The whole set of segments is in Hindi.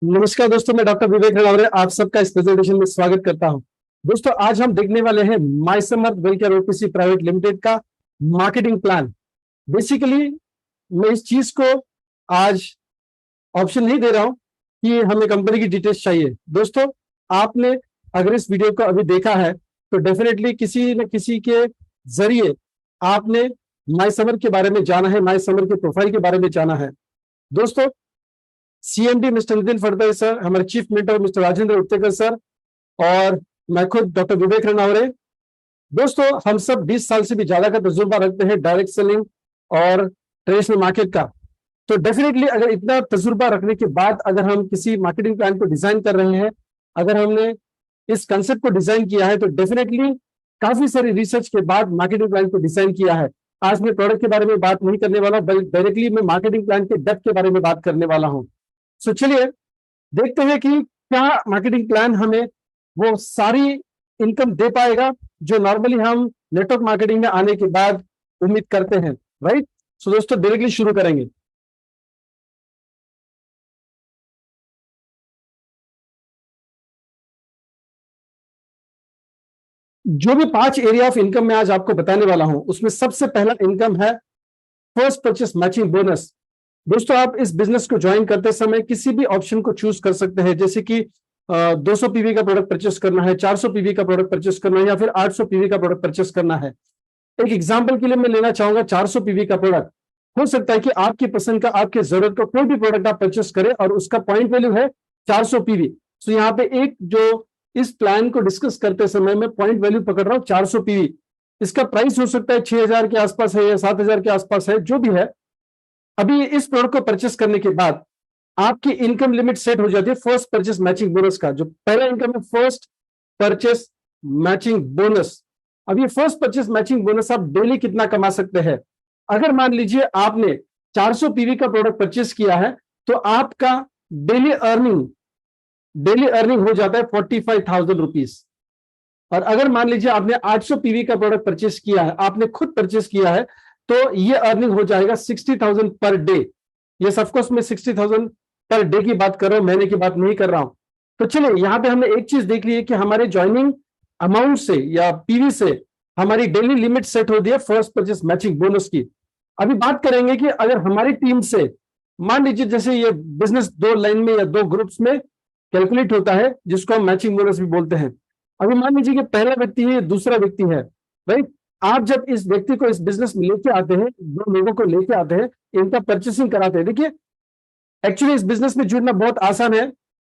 नमस्कार दोस्तों, मैं डॉक्टर विवेक रणवरे आप सबका इस प्रेजेंटेशन में स्वागत करता हूं। दोस्तों, आज हम देखने वाले हैं my Samarth Welcare OPC private limited का मार्केटिंग प्लान। बेसिकली मैं इस चीज को आज ऑप्शन नहीं दे रहा हूं कि हमें कंपनी की डिटेल्स चाहिए। दोस्तों, आपने अगर इस वीडियो को अभी देखा है तो डेफिनेटली किसी न किसी के जरिए आपने माय समर्थ के बारे में जाना है, माय समर्थ के प्रोफाइल के बारे में जाना है। दोस्तों, सीएमडी मिस्टर नितिन फड़तई सर, हमारे chief mentor mister Rajendra Uttekar sir और मैं खुद डॉक्टर विवेक रणवरे। दोस्तों, हम सब 20 साल से भी ज्यादा का तजुर्बा रखते हैं डायरेक्ट सेलिंग और ट्रेडिशनल मार्केट का। तो डेफिनेटली अगर इतना तजुर्बा रखने के बाद अगर हम किसी मार्केटिंग प्लान को डिजाइन कर रहे हैं, अगर हमने इस कंसेप्ट को डिजाइन किया है, तो डेफिनेटली काफी सारी रिसर्च के बाद मार्केटिंग प्लान को डिजाइन किया है। आज मैं प्रोडक्ट के बारे में बात नहीं करने वाला, बल्कि डायरेक्टली मैं मार्केटिंग प्लान के डेप्थ के बारे में बात करने वाला हूं। सो चलिए देखते हैं कि क्या मार्केटिंग प्लान हमें वो सारी इनकम दे पाएगा जो नॉर्मली हम नेटवर्क मार्केटिंग में आने के बाद उम्मीद करते हैं। राइट। सो दोस्तों, डायरेक्टली शुरू करेंगे। जो भी 5 एरिया ऑफ इनकम मैं आज आपको बताने वाला हूं, उसमें सबसे पहला इनकम है फर्स्ट परचेस मैचिंग बोनस। दोस्तों, आप इस बिजनेस को ज्वाइन करते समय किसी भी ऑप्शन को चूज कर सकते हैं, जैसे कि 200 पीवी का प्रोडक्ट परचेस करना है, 400 पीवी का प्रोडक्ट परचेस करना है, या फिर 800 पीवी का प्रोडक्ट परचेस करना है। एक एग्जांपल के लिए मैं लेना चाहूंगा 400 पीवी का प्रोडक्ट। हो सकता है कि आपकी पसंद का, आपके जरूरत का कोई भी प्रोडक्ट आप परचेस करें और उसका पॉइंट वैल्यू है 400 पीवी। तो यहाँ पे एक जो इस प्लान को डिस्कस करते समय मैं पॉइंट वैल्यू पकड़ रहा हूं 400 पीवी। इसका प्राइस हो सकता है 6000 के आसपास है या 7000 के आसपास है, जो भी है। अभी इस प्रोडक्ट को परचेस करने के बाद आपकी इनकम लिमिट सेट हो जाती है फर्स्ट परचेस मैचिंग बोनस का। जो पहला इनकम है फर्स्ट परचेस मैचिंग बोनस। अब ये फर्स्ट परचेस मैचिंग बोनस आप डेली कितना कमा सकते हैं? अगर मान लीजिए आपने 400 पीवी का प्रोडक्ट परचेस किया है, तो आपका डेली अर्निंग हो जाता है 45,000 रुपीज। और अगर मान लीजिए आपने 800 पीवी का प्रोडक्ट परचेस किया है, आपने खुद परचेस किया है, तो ये अर्निंग हो जाएगा 60,000 पर डे। ये ऑफकोर्स मैं 60,000 पर डे की बात कर रहा हूं, महीने की बात नहीं कर रहा हूं। तो चलिए, यहां पे हमने एक चीज देख ली है कि हमारे ज्वाइनिंग अमाउंट से या पीवी से हमारी डेली लिमिट सेट हो दी है फर्स्ट परचेस मैचिंग बोनस की। अभी बात करेंगे कि अगर हमारी टीम से मान लीजिए, जैसे ये बिजनेस 2 लाइन में या 2 ग्रुप्स में कैलकुलेट होता है, जिसको हम मैचिंग बोनस भी बोलते हैं। अभी मान लीजिए कि पहला व्यक्ति है, दूसरा व्यक्ति है। राइट। आप जब इस व्यक्ति को इस बिजनेस में लेके आते हैं, 2 लोगों को लेके आते हैं, इनका परचेसिंग कराते हैं। देखिए, एक्चुअली इस बिजनेस में जुड़ना बहुत आसान है,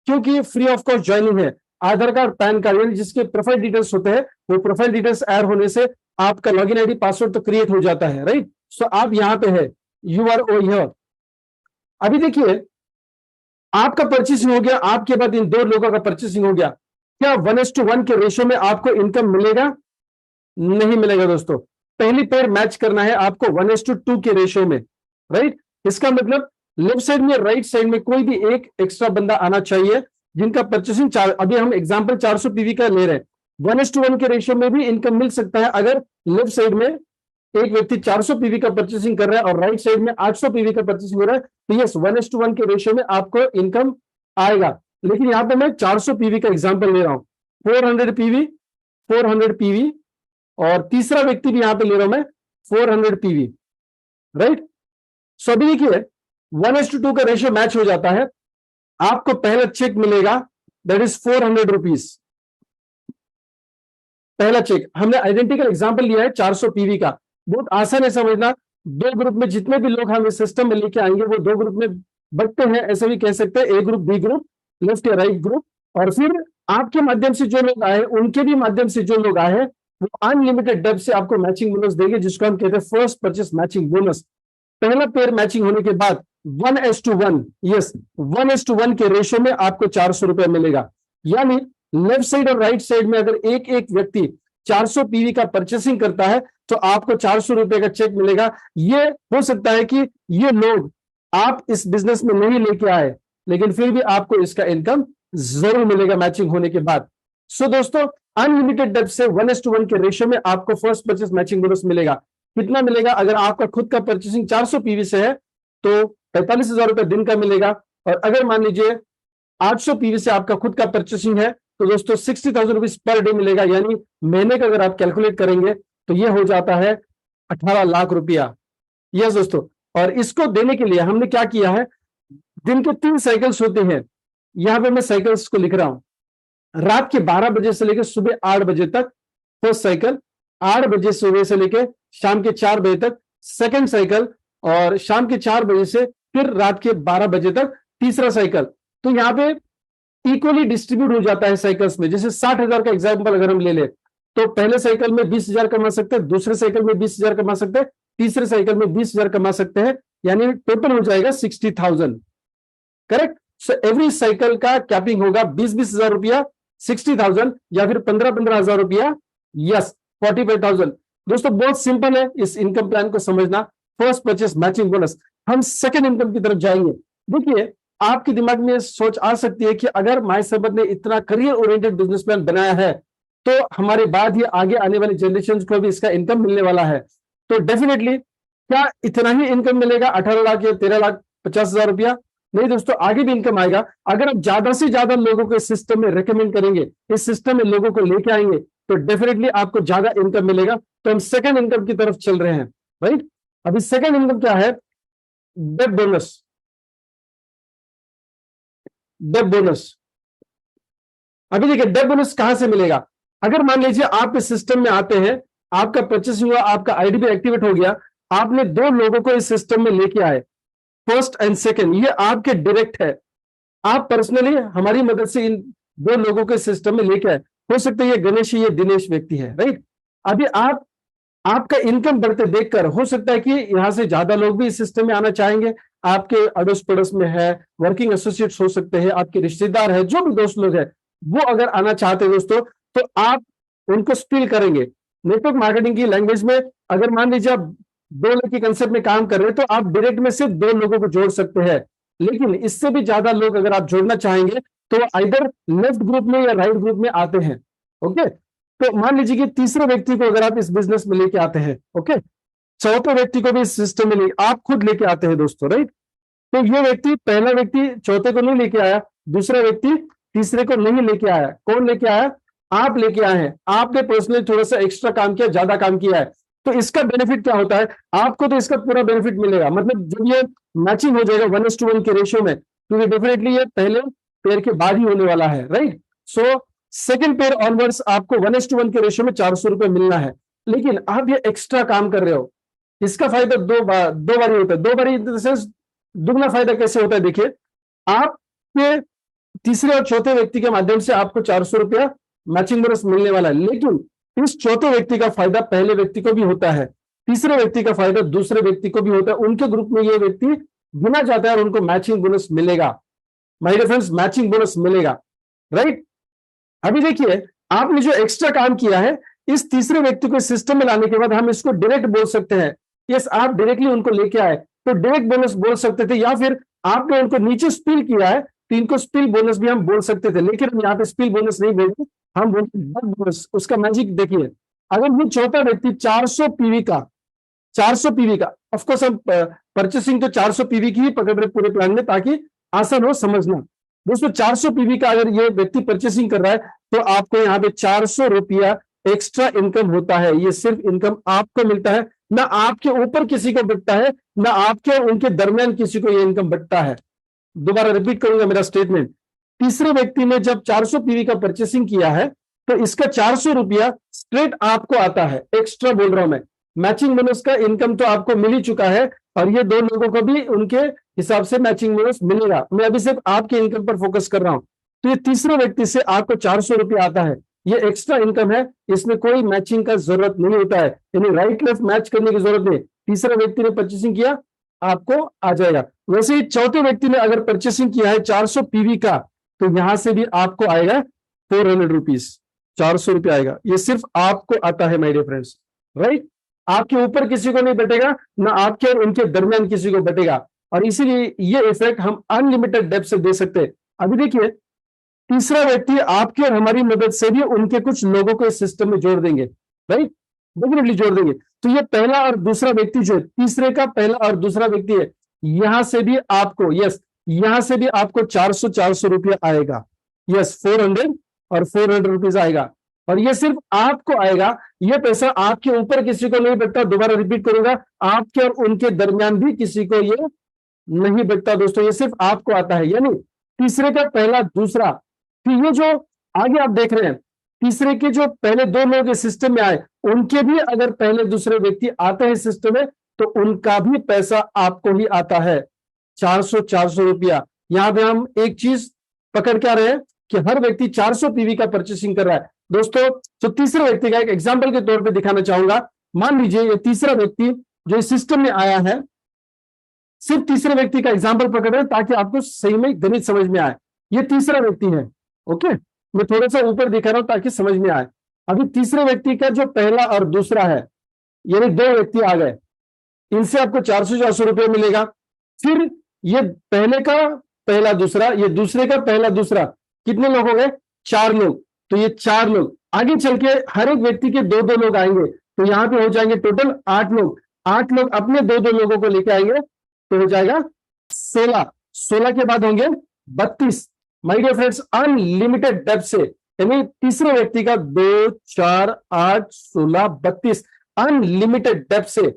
क्योंकि फ्री ऑफ कॉस्ट ज्वाइनिंग है। आधार कार्ड, पैन कार्ड, यानी जिसके प्रोफाइल डिटेल्स होते हैं, वो प्रोफाइल डिटेल्स ऐड होने से आपका लॉगिन आईडी पासवर्ड तो क्रिएट हो जाता है। राइट। सो आप यहाँ पे है, यू आर ओ हियर। अभी देखिए, आपका परचेसिंग हो गया, आपके बाद इन 2 लोगों का परचेसिंग हो गया। क्या 1:1 के रेशियो में आपको इनकम मिलेगा? नहीं मिलेगा दोस्तों। पहली पेयर मैच करना है आपको 1:2 के रेशियो में। राइट। इसका मतलब लेफ्ट साइड में, राइट साइड में कोई भी एक एक्स्ट्रा बंदा आना चाहिए जिनका परचेसिंग अभी हम एग्जांपल 400 पीवी का ले रहे हैं। 1:1 के रेशियो में भी इनकम मिल सकता है अगर लेफ्ट साइड में एक व्यक्ति 400 पीवी का परचेसिंग कर रहा है और राइट साइड में 800 पीवी का परचेसिंग हो रहा है, तो यस 1:1 के रेशियो में आपको इनकम आएगा। लेकिन यहां पे मैं 400 पीवी का एग्जांपल ले रहा हूं, 400 पीवी, 400 पीवी, और तीसरा व्यक्ति भी यहां पे ले रहा हूं मैं 400 पीवी। राइट। सो अभी देखिए 1:2 का रेशियो मैच हो जाता है। आपको पहला चेक मिलेगा, दैट इज 400 रुपीज। पहला चेक हमने आइडेंटिकल एग्जांपल लिया है 400 पीवी का। बहुत आसान है समझना। 2 ग्रुप में जितने भी लोग हम इस सिस्टम में लेके आएंगे, वो 2 ग्रुप में बढ़ते हैं, ऐसे भी कह सकते हैं, ए ग्रुप, बी ग्रुप, लेफ्ट या राइट ग्रुप। और फिर आपके माध्यम से जो लोग आए, उनके भी माध्यम से जो लोग आए हैं, वो अनलिमिटेड डेप्थ से आपको मैचिंग बोनस देंगे, जिसको हम कहते हैं फर्स्ट परचेस मैचिंग बोनस। पहला पेयर मैचिंग होने के बाद 1:1, यस 1:1 के रेशियो में आपको 400 रुपए मिलेगा। यानी लेफ्ट साइड और राइट साइड में अगर एक एक व्यक्ति 400 पीवी का परचेसिंग करता है, तो आपको 400 रुपए का चेक मिलेगा। ये हो सकता है कि ये लोग आप इस बिजनेस में नहीं लेके आए, लेकिन फिर भी आपको इसका इनकम जरूर मिलेगा मैचिंग होने के बाद। सो दोस्तों, अनलिमिटेड डेप्थ से 1:1 के रेशियो में आपको फर्स्ट परचेस मैचिंग बोनस मिलेगा। कितना मिलेगा? अगर आपका खुद का परचेसिंग 400 पीवी से है, तो 45,000 रुपए दिन का मिलेगा। और अगर मान लीजिए 800 पीवी से आपका खुद का परचेसिंग है तो दोस्तों 60,000 रुपीज पर डे मिलेगा, यानी महीने का अगर आप कैलकुलेट करेंगे तो ये हो जाता है 18 लाख रुपया। यस दोस्तों, और इसको देने के लिए हमने क्या किया है, दिन के 3 साइकिल्स होते हैं, यहां पे मैं साइकिल्स को लिख रहा हूं। रात के 12 बजे से लेकर सुबह 8 बजे तक फर्स्ट साइकिल, 8 बजे सुबह से लेकर शाम के 4 बजे तक सेकंड साइकिल, और शाम के 4 बजे से फिर रात के 12 बजे तक तीसरा साइकिल। तो यहाँ पे इक्वली डिस्ट्रीब्यूट हो जाता है साइकिल्स में। जैसे 60,000 का एग्जाम्पल अगर हम ले ले तो पहले साइकिल में 20,000 कमा सकते हैं, दूसरे साइकिल में 20,000 कमा सकते हैं, तीसरे साइकिल में 20,000 कमा सकते हैं, यानी टोटल हो जाएगा 60,000। करेक्ट। सो एवरी साइकिल का कैपिंग होगा 20,000 रुपया, 60,000, या फिर 15,000 रुपया, यस 45,000। दोस्तों बहुत सिंपल है इस इनकम प्लान को समझना। First purchase matching bonus. हम सेकंड इनकम की तरफ जाएंगे। देखिए आपके दिमाग में सोच आ सकती है कि अगर माय सबद ने इतना करियर ओरिएंटेड बिजनेस प्लान बनाया है तो हमारे बाद ही आगे आने वाली जनरेशन को भी इसका इनकम मिलने वाला है, तो डेफिनेटली क्या इतना ही इनकम मिलेगा 18 लाख या 13,50,000 रुपया? नहीं दोस्तों, आगे भी इनकम आएगा। अगर आप ज्यादा से ज्यादा लोगों को इस सिस्टम में रेकमेंड करेंगे, इस सिस्टम में लोगों को लेके आएंगे, तो डेफिनेटली आपको ज्यादा इनकम मिलेगा। तो हम सेकंड इनकम की तरफ चल रहे हैं, राइट। अभी सेकंड इनकम क्या है? डेब बोनस। डेब बोनस, अभी देखिए डेब बोनस कहां से मिलेगा। अगर मान लीजिए आप इस सिस्टम में आते हैं, आपका परचेस हुआ, आपका आईडी भी एक्टिवेट हो गया, आपने 2 लोगों को इस सिस्टम में लेके आए, फर्स्ट एंड सेकंड, ये आपके डायरेक्ट है। आप पर्सनली हमारी मदद से इन 2 लोगों के सिस्टम में लेके आए। हो सकता है ये गणेश, ये दिनेश व्यक्ति है, राइट। अभी आपका इनकम बढ़ते देखकर हो सकता है कि यहां से ज्यादा लोग भी इस सिस्टम में आना चाहेंगे। आपके अड़ोस पड़ोस में है, वर्किंग एसोसिएट्स हो सकते हैं, आपके रिश्तेदार है, जो भी दोस्त लोग हैं, वो अगर आना चाहते हैं दोस्तों, तो आप उनको स्पिल करेंगे। नेटवर्क मार्केटिंग की लैंग्वेज में अगर मान लीजिए आप 2 लोग के कंसेप्ट में काम कर रहे हैं तो आप डायरेक्ट में सिर्फ 2 लोगों को जोड़ सकते हैं, लेकिन इससे भी ज्यादा लोग अगर आप जोड़ना चाहेंगे तो आइदर लेफ्ट ग्रुप में या राइट ग्रुप में आते हैं। ओके, तो मान लीजिए कि तीसरे व्यक्ति को अगर आप इस बिजनेस में लेके आते हैं, ओके, चौथे व्यक्ति को भी इस सिस्टम में आप खुद लेके आते हैं दोस्तों, राइट। तो ये व्यक्ति, पहला व्यक्ति चौथे को नहीं लेके आया, दूसरा व्यक्ति तीसरे को नहीं लेके आया। कौन लेके आया? आप लेके आए हैं। आपने पर्सनली थोड़ा सा एक्स्ट्रा काम किया, ज्यादा काम किया है, तो इसका बेनिफिट क्या होता है आपको? तो इसका पूरा बेनिफिट मिलेगा। मतलब जब ये मैचिंग हो जाएगा 1:1 के रेशियो में, तो डेफिनेटली ये पहले पेयर के बाद ही होने वाला है, right. So second pair onwards आपको 1:1 के रेशियो में 400 रुपए मिलना है। लेकिन आप ये एक्स्ट्रा काम कर रहे हो, इसका फायदा दो बार ही होता है। 2 बार इन द सेंस दुगना फायदा कैसे होता है? देखिए, आपके तीसरे और चौथे व्यक्ति के माध्यम से आपको 400 रुपया मैचिंग बोनस मिलने वाला है, लेकिन इस चौथे व्यक्ति का फायदा पहले व्यक्ति को भी होता है, तीसरे व्यक्ति का फायदा दूसरे व्यक्ति को भी होता है। उनके ग्रुप में ये व्यक्ति गिना जाता है और उनको मैचिंग बोनस मिलेगा। My dear friends, matching bonus मिलेगा, राइट। अभी देखिए, आपने जो एक्स्ट्रा काम किया है, इस तीसरे व्यक्ति को सिस्टम में लाने के बाद हम इसको डायरेक्ट बोल सकते हैं। यस, आप डायरेक्टली उनको लेके आए तो डायरेक्ट बोनस बोल सकते थे, या फिर आपने उनको नीचे स्पिल किया है तो इनको स्पिल बोनस भी हम बोल सकते थे, लेकिन हम यहाँ पे स्पिल बोनस नहीं बोलते, हम बोलते बोनस। उसका मैजिक देखिए, अगर ये चौथा व्यक्ति 400 पीवी का, 400 पीवी का, ऑफकोर्स हम परचेसिंग तो 400 पीवी की ही पकड़ रहे पूरे प्लान में ताकि आसान हो समझना। दोस्तों 400 पीवी का अगर ये व्यक्ति परचेसिंग कर रहा है तो आपको यहाँ पे 400 रुपया एक्स्ट्रा इनकम होता है। ये सिर्फ इनकम आपको मिलता है, ना आपके ऊपर किसी को बटता है, ना आपके उनके दरमियान किसी को ये इनकम बटता है। दोबारा रिपीट करूंगा मेरा स्टेटमेंट। तीसरे व्यक्ति ने जब 400 पीवी का परचेसिंग किया है तो इसका 400 रुपया स्ट्रेट आपको आता है। एक्स्ट्रा बोल रहा हूं मैं, मैचिंग बोनस का इनकम तो आपको मिल ही चुका है और ये 2 लोगों को भी उनके हिसाब से मैचिंग बोनस मिलेगा। मैं अभी सिर्फ आपके इनकम पर फोकस कर रहा हूं। तो ये तीसरे व्यक्ति से आपको 400 रुपया आता है, ये एक्स्ट्रा इनकम है, इसमें कोई मैचिंग का जरूरत नहीं होता है, यानी राइट लेफ्ट मैच करने की जरूरत नहीं। तीसरा व्यक्ति ने परचेसिंग किया, आपको आ जाएगा। वैसे ही चौथे व्यक्ति ने अगर परचेसिंग किया है 400 पीवी का, तो यहां से भी आपको आएगा 400 रुपीज, 400 रुपया आएगा। ये सिर्फ आपको आता है माय डियर फ्रेंड्स, राइट। आपके ऊपर किसी को नहीं बटेगा, ना आपके और उनके दरमियान किसी को बटेगा, और इसीलिए ये इफेक्ट हम अनलिमिटेड डेप्थ से दे सकते हैं। अभी देखिए, तीसरा व्यक्ति आपके और हमारी मदद से भी उनके कुछ लोगों को इस सिस्टम में जोड़ देंगे, राइट, डेफिनेटली जोड़ देंगे। तो ये पहला और दूसरा व्यक्ति जो है, तीसरे का पहला और दूसरा व्यक्ति है, यहां से भी आपको, यस, यहां से भी आपको 400 रुपया आएगा। यस, 400 और 400 रुपीज आएगा, और ये सिर्फ आपको आएगा। ये पैसा आपके ऊपर किसी को नहीं बचता। दोबारा रिपीट करूंगा, आपके और उनके दरमियान भी किसी को ये नहीं बचता दोस्तों, ये सिर्फ आपको आता है। यानी तीसरे का पहला दूसरा, फिर ये जो आगे आप देख रहे हैं, तीसरे के जो पहले दो लोग इस सिस्टम में आए, उनके भी अगर पहले दूसरे व्यक्ति आते हैं सिस्टम में, तो उनका भी पैसा आपको ही आता है, 400 रुपया। यहां पे हम एक चीज पकड़ के आ रहे हैं कि हर व्यक्ति 400 पीवी का परचेसिंग कर रहा है दोस्तों। तो तीसरे व्यक्ति का एक एग्जांपल के तौर पे दिखाना चाहूंगा। मान लीजिए ये तीसरा व्यक्ति जो इस सिस्टम में आया है, सिर्फ तीसरे व्यक्ति का एग्जांपल पकड़ रहे हैं ताकि आपको सही में गणित समझ में आए। ये तीसरा व्यक्ति है, ओके, मैं थोड़ा सा ऊपर दिखा रहा हूं ताकि समझ में आए। अभी तीसरे व्यक्ति का जो पहला और दूसरा है, यानी दो व्यक्ति आ गए, इनसे आपको 400 रुपये मिलेगा। फिर ये पहले का पहला दूसरा, ये दूसरे का पहला दूसरा, कितने लोग हो गए? 4 लोग। तो ये 4 लोग आगे चल के हर एक व्यक्ति के 2-2 लोग आएंगे, तो यहां पे हो जाएंगे टोटल 8 लोग। 8 लोग अपने 2-2 लोगों को लेके आएंगे, तो हो जाएगा 16। 16 के बाद होंगे 32। माय डियर फ्रेंड्स, अनलिमिटेड डेब्ट से, यानी तीसरे व्यक्ति का 2, 4, 8, 16, 32 अनलिमिटेड डेब्ट से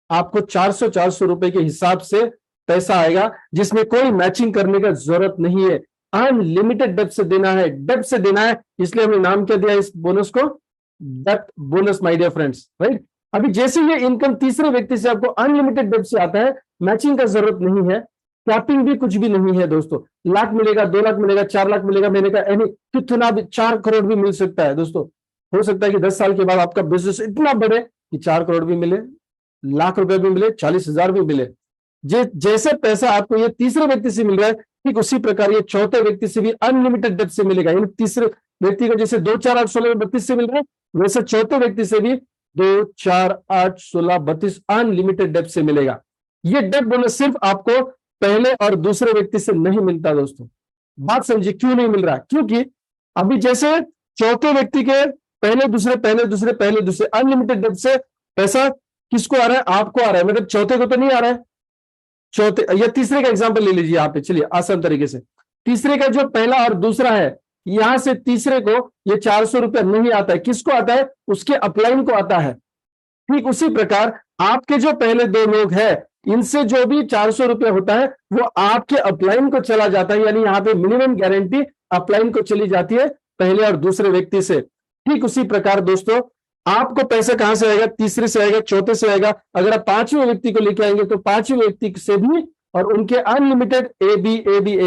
आपको 400 रुपए के हिसाब से पैसा आएगा, जिसमें कोई मैचिंग करने का जरूरत नहीं है। अनलिमिटेड डेब्ट से देना है, डेब्ट से देना है, इसलिए हमने नाम क्या दिया इस बोनस को? डेब्ट bonus, my dear friends, right. अभी जैसे ये इनकम तीसरे व्यक्ति से आपको अनलिमिटेड डेब्ट से आता है, मैचिंग का जरूरत नहीं है, कैपिंग भी कुछ भी नहीं है दोस्तों। लाख मिलेगा, 2 लाख मिलेगा, 4 लाख मिलेगा, मैंने कहा यानी कितना भी 4 करोड़ भी मिल सकता है दोस्तों। हो सकता है कि 10 साल के बाद आपका बिजनेस इतना बढ़े कि 4 करोड़ भी मिले, लाख रुपए भी मिले, 40,000 भी मिले। जैसे पैसा आपको ये तीसरे व्यक्ति से मिल रहा है, ठीक उसी प्रकार ये चौथे व्यक्ति से भी अनलिमिटेड डेब्ट से मिलेगा। यानी तीसरे व्यक्ति को जैसे 2, 4, 8, 16, 32 से मिल रहा है, वैसे चौथे व्यक्ति से भी 2, 4, 8, 16, 32 अनलिमिटेड डेब्ट से मिलेगा। ये डेब्ट बोनस सिर्फ आपको पहले और दूसरे व्यक्ति से नहीं मिलता दोस्तों। बात समझिए क्यों नहीं मिल रहा? क्योंकि अभी जैसे चौथे व्यक्ति के पहले दूसरे अनलिमिटेड डेब्ट से पैसा किसको आ रहा है? आपको आ रहा है, मतलब चौथे को तो नहीं आ रहा है। चौथे या तीसरे का एग्जांपल ले लीजिए यहाँ पे, चलिए आसान तरीके से। तीसरे का जो पहला और दूसरा है, यहां से तीसरे को ये 400 रुपया नहीं आता है, किसको आता है? उसके अपलाइन को आता है। ठीक उसी प्रकार आपके जो पहले 2 लोग हैं, इनसे जो भी 400 रुपया होता है वो आपके अपलाइन को चला जाता है। यानी यहाँ पे मिनिमम गारंटी अपलाइन को चली जाती है पहले और दूसरे व्यक्ति से। ठीक उसी प्रकार दोस्तों आपको पैसा कहां से आएगा? तीसरे से आएगा, चौथे से आएगा। अगर आप 5वें व्यक्ति को लेके आएंगे तो 5वें व्यक्ति से भी और उनके अनलिमिटेड ए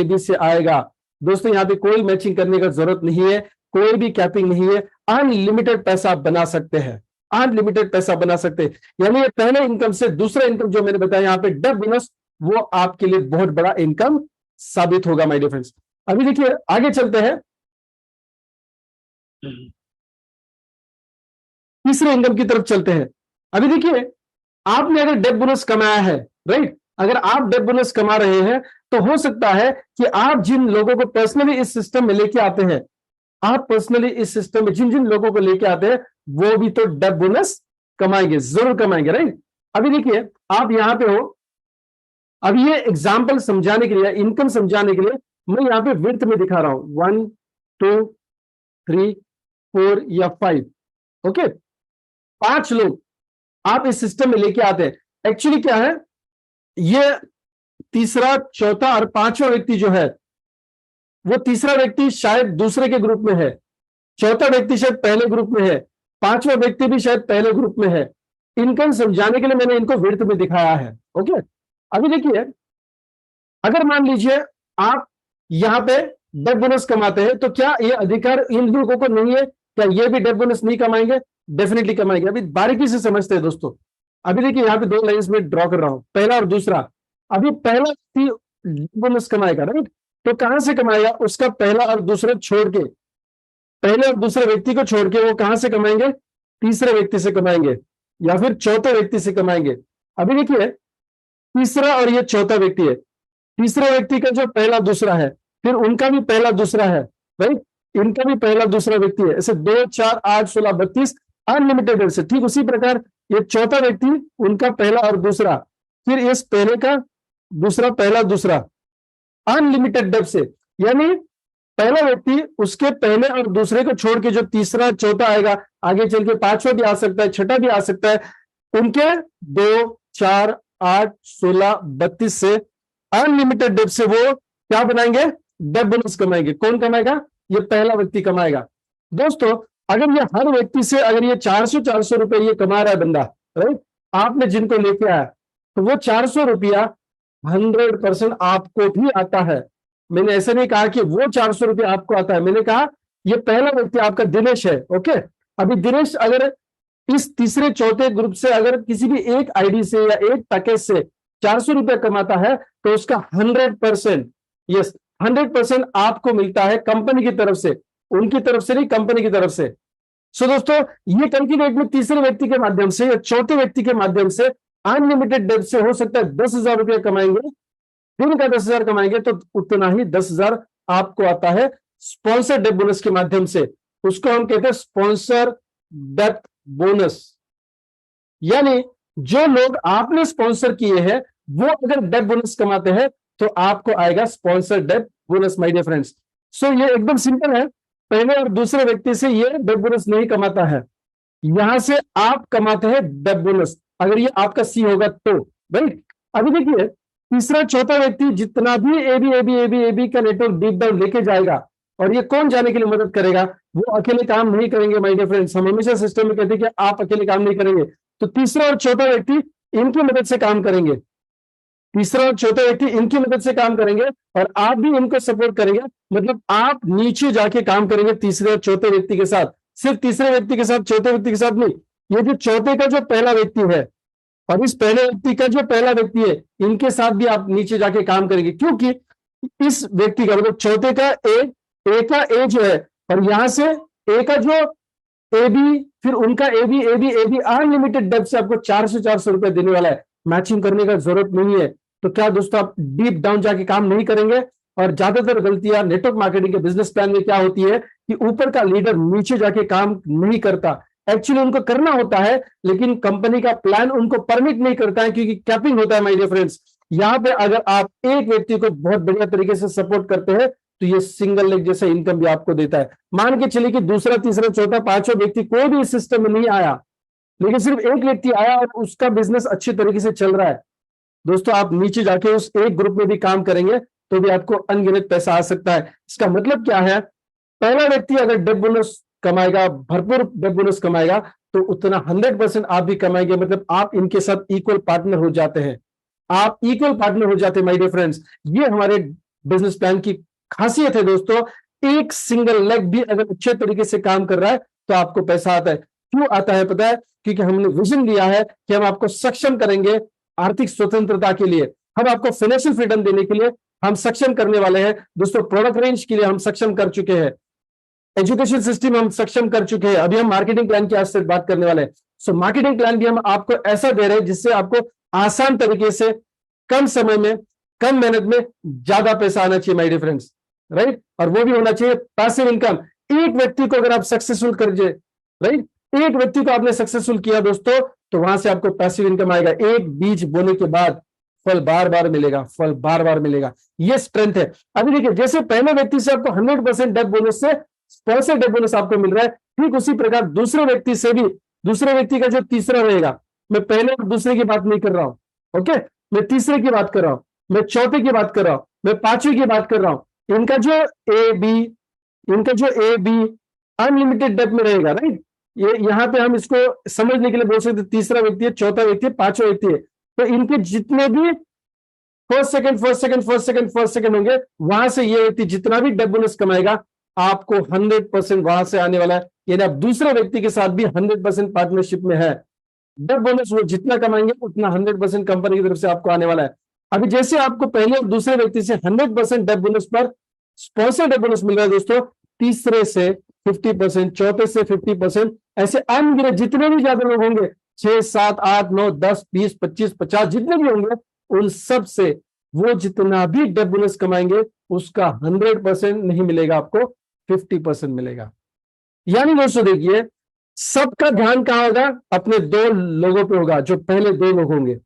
बी से आएगा। दोस्तों यहाँ पे कोई मैचिंग करने का जरूरत नहीं है, कोई भी कैपिंग नहीं है, अनलिमिटेड पैसा आप बना सकते हैं, अनलिमिटेड पैसा बना सकते हैं। यानी ये पहले इनकम से दूसरा इनकम जो मैंने बताया यहाँ पे डेब्ट बोनस, वो आपके लिए बहुत बड़ा इनकम साबित होगा माय डियर फ्रेंड्स। अभी देखिए आगे चलते हैं, तीसरे इनकम की तरफ चलते हैं। अभी देखिए आपने अगर डेब्ट बोनस कमाया है, राइट, अगर आप डेब्ट बोनस कमा रहे हैं तो हो सकता है कि आप जिन लोगों को पर्सनली इस सिस्टम में लेके आते हैं, आप पर्सनली इस सिस्टम में जिन जिन लोगों को लेके आते हैं वो भी तो डेब्ट बोनस कमाएंगे, जरूर कमाएंगे, राइट। अभी देखिए आप यहां पे हो, अब ये एग्जाम्पल समझाने के लिए, इनकम समझाने के लिए मैं यहां पे विड्थ में दिखा रहा हूं 1, 2, 3, 4 या 5, ओके। 5 लोग आप इस सिस्टम में लेके आते हैं। एक्चुअली क्या है, ये तीसरा, चौथा और 5वां व्यक्ति जो है, वो तीसरा व्यक्ति शायद दूसरे के ग्रुप में है, चौथा व्यक्ति शायद पहले ग्रुप में है, 5वां व्यक्ति भी शायद पहले ग्रुप में है। इनकम समझाने के लिए मैंने इनको विड्थ में दिखाया है, ओके। अभी देखिए अगर मान लीजिए आप यहां पे डेब्ट बोनस कमाते हैं, तो क्या ये अधिकार इन लोगों को नहीं है? क्या ये भी डेब्ट बोनस नहीं कमाएंगे? डेफिनेटली कमाएंगे। अभी बारीकी से समझते हैं दोस्तों। अभी देखिए यहाँ पे 2 लाइंस में ड्रॉ कर रहा हूं, पहला और दूसरा। अभी पहला बोनस कमाएगा, राइट, तो कहां से कमाएगा? उसका पहला और दूसरा छोड़ के, पहले और दूसरे व्यक्ति को छोड़ के वो कहां से कमाएंगे? तीसरे व्यक्ति से कमाएंगे या फिर चौथे व्यक्ति से कमाएंगे। अभी देखिए तीसरा और ये चौथा व्यक्ति है, तीसरे व्यक्ति का जो पहला दूसरा है, फिर उनका भी पहला दूसरा है, राइट, इनका भी पहला दूसरा व्यक्ति है। ऐसे 2, 4, 8, 16, 32 अनलिमिटेड से। ठीक उसी प्रकार ये चौथा व्यक्ति, उनका पहला और दूसरा, फिर इस पहले का दूसरा, पहला दूसरा अनलिमिटेड डेब्ट से, यानी पहला व्यक्ति उसके पहले और दूसरे को छोड़ के जो तीसरा चौथा आएगा, आगे चल के पांचवा भी आ सकता है, छठा भी आ सकता है, उनके 2, 4, 8, 16, 32 से अनलिमिटेड डेब्ट से वो क्या बनाएंगे, डेब्ट बोनस कमाएंगे। कौन कमाएगा, ये पहला व्यक्ति कमाएगा। दोस्तों अगर ये हर व्यक्ति से अगर ये 400 रुपए ये कमा रहा है बंदा, राइट, आपने जिनको लेके आया, तो वो 400 रुपया 100% आपको भी आता है। मैंने ऐसा नहीं कहा कि वो 400 रुपया आपको आता है, मैंने कहा ये पहला व्यक्ति आपका दिनेश है। ओके, अभी दिनेश अगर इस तीसरे चौथे ग्रुप से अगर किसी भी एक आईडी से या एक पैकेज से 400 रुपया कमाता है, तो उसका 100%, यस 100% आपको मिलता है कंपनी की तरफ से, उनकी तरफ से नहीं, कंपनी की तरफ से। सो दोस्तों ये कैलकुलेट में तीसरे व्यक्ति के माध्यम से या चौथे व्यक्ति के माध्यम से अनलिमिटेड डेब्ट से हो सकता है 10,000 रुपया कमाएंगे, दिन का 10,000 कमाएंगे तो उतना ही 10,000 आपको आता है स्पॉन्सर डेब्ट बोनस के माध्यम से। उसको हम कहते हैं स्पॉन्सर डेब्ट बोनस, यानी जो लोग आपने स्पॉन्सर किए हैं वो अगर डेब्ट बोनस कमाते हैं तो आपको आएगा स्पॉन्सर डेब्ट बोनस, माय डियर फ्रेंड्स। सो ये एकदम सिंपल है, पहले और दूसरे व्यक्ति से ये डेब्ट बोनस नहीं कमाता है, यहां से आप कमाते हैं डेब्ट बोनस, अगर ये आपका सी होगा तो, राइट। अभी देखिए तीसरा चौथा व्यक्ति जितना भी एबी का नेटवर्क डीप डाउन लेके जाएगा, और ये कौन जाने के लिए मदद करेगा, वो अकेले काम नहीं करेंगे माय डियर फ्रेंड्स। हम हमेशा सिस्टम में कहते हैं कि आप अकेले काम नहीं करेंगे, तो तीसरा और चौथा व्यक्ति इनकी मदद से काम करेंगे, तीसरा और चौथा व्यक्ति इनकी मदद से काम करेंगे, और आप भी इनको सपोर्ट करेंगे, मतलब आप नीचे जाके काम करेंगे तीसरे और चौथे व्यक्ति के साथ, सिर्फ तीसरे व्यक्ति के साथ, चौथे व्यक्ति के साथ नहीं। ये जो चौथे का जो पहला व्यक्ति है और इस पहले व्यक्ति का जो पहला व्यक्ति है, इनके साथ भी आप नीचे जाके काम करेंगे, क्योंकि इस व्यक्ति का मतलब चौथे का ए का ए जो है, और यहां से ए का जो ए बी, फिर उनका ए बी अनलिमिटेड डेब्ट से आपको 400 रुपए देने वाला है, मैचिंग करने का जरूरत नहीं है। तो क्या दोस्तों आप डीप डाउन जाके काम नहीं करेंगे? और ज्यादातर गलतियां नेटवर्क मार्केटिंग के बिजनेस प्लान में क्या होती है कि ऊपर का लीडर नीचे जाके काम नहीं करता, एक्चुअली उनको करना होता है लेकिन कंपनी का प्लान उनको परमिट नहीं करता है, क्योंकि कैपिंग होता है माय डियर फ्रेंड्स। यहाँ पे अगर आप एक व्यक्ति को बहुत बढ़िया तरीके से सपोर्ट करते हैं तो ये सिंगल लेग जैसा इनकम भी आपको देता है। मान के चलिए कि दूसरा तीसरा चौथा पांचवा व्यक्ति कोई भी इस सिस्टम में नहीं आया, लेकिन सिर्फ एक व्यक्ति आया और उसका बिजनेस अच्छी तरीके से चल रहा है, दोस्तों आप नीचे जाके उस एक ग्रुप में भी काम करेंगे तो भी आपको अनगिनत पैसा आ सकता है। इसका मतलब क्या है, पहला व्यक्ति अगर डेब्ट बोनस कमाएगा, भरपूर डेब्ट बोनस कमाएगा, तो उतना 100% आप भी कमाएंगे, मतलब आप इनके साथ इक्वल पार्टनर हो जाते हैं, आप इक्वल पार्टनर हो जाते हैं माय डियर फ्रेंड्स। ये हमारे बिजनेस प्लान की खासियत है दोस्तों। एक सिंगल लेग भी अगर अच्छे तरीके से काम कर रहा है तो आपको पैसा आता है। क्यों आता है पता है? क्योंकि हमने विजन लिया है कि हम आपको सक्षम करेंगे आर्थिक स्वतंत्रता के लिए, हम आपको फाइनेंशियल फ्रीडम देने के लिए हम सक्षम करने वाले हैं दोस्तों। प्रोडक्ट रेंज के लिए हम सक्षम कर चुके हैं, एजुकेशन सिस्टम हम सक्षम कर चुके हैं, अभी हम मार्केटिंग प्लान की आज से बात करने वाले हैं। सो मार्केटिंग प्लान भी हम आपको ऐसा दे रहे हैं जिससे आपको आसान तरीके से कम समय में कम मेहनत में ज्यादा पैसा आना चाहिए माय डियर फ्रेंड्स, राइट। और वो भी होना चाहिए पैसिव इनकम। एक व्यक्ति को अगर आप सक्सेसफुल कर दिए, राइट, एक व्यक्ति को आपने सक्सेसफुल किया दोस्तों, तो वहां से आपको पैसिव इनकम आएगा। एक बीज बोने के बाद फल बार बार मिलेगा, फल बार बार मिलेगा, ये स्ट्रेंथ है। अभी देखिए जैसे पहले व्यक्ति से आपको 100% डेब्ट बोनस से स्पॉन्सर डेब्ट बोनस आपको मिल रहा है, ठीक उसी प्रकार दूसरे व्यक्ति से भी, दूसरे व्यक्ति का जो तीसरा रहेगा, मैं पहले और दूसरे की बात नहीं कर रहा हूं, ओके, मैं तीसरे की बात कर रहा हूं, मैं चौथे की बात कर रहा हूं, मैं पांचवे की बात कर रहा हूं। इनका जो ए बी अनलिमिटेड डेब्ट में रहेगा, राइट। ये यहां पे हम इसको समझने के लिए बोल सकते तीसरा व्यक्ति है, चौथा व्यक्ति है, पांचवा व्यक्ति है, तो इनके जितने भी फर्स्ट सेकंड होंगे, वहां से ये व्यक्ति जितना भी डेब्ट बोनस कमाएगा आपको 100% वहां से आने वाला है। यानी आप दूसरे व्यक्ति के साथ भी 100% पार्टनरशिप में है। डेब्ट बोनस वो जितना कमाएंगे उतना 100% कंपनी की तरफ से आपको आने वाला है। अभी जैसे आपको पहले और दूसरे व्यक्ति से 100% डेब्ट बोनस पर स्पॉन्सर डेब्ट बोनस मिल रहा है दोस्तों, तीसरे से 50%, चौथे से 50%, ऐसे अनगिनत जितने भी ज्यादा लोग होंगे, 6, 7, 8, 9, 10, 20, 25, 50 जितने भी होंगे, उन सब से वो जितना भी डेब्ट बोनस कमाएंगे उसका 100% नहीं मिलेगा, आपको 50% मिलेगा। यानी दोस्तों देखिए सबका ध्यान कहां होगा? अपने दो लोगों पे होगा, जो पहले दो लोग होंगे।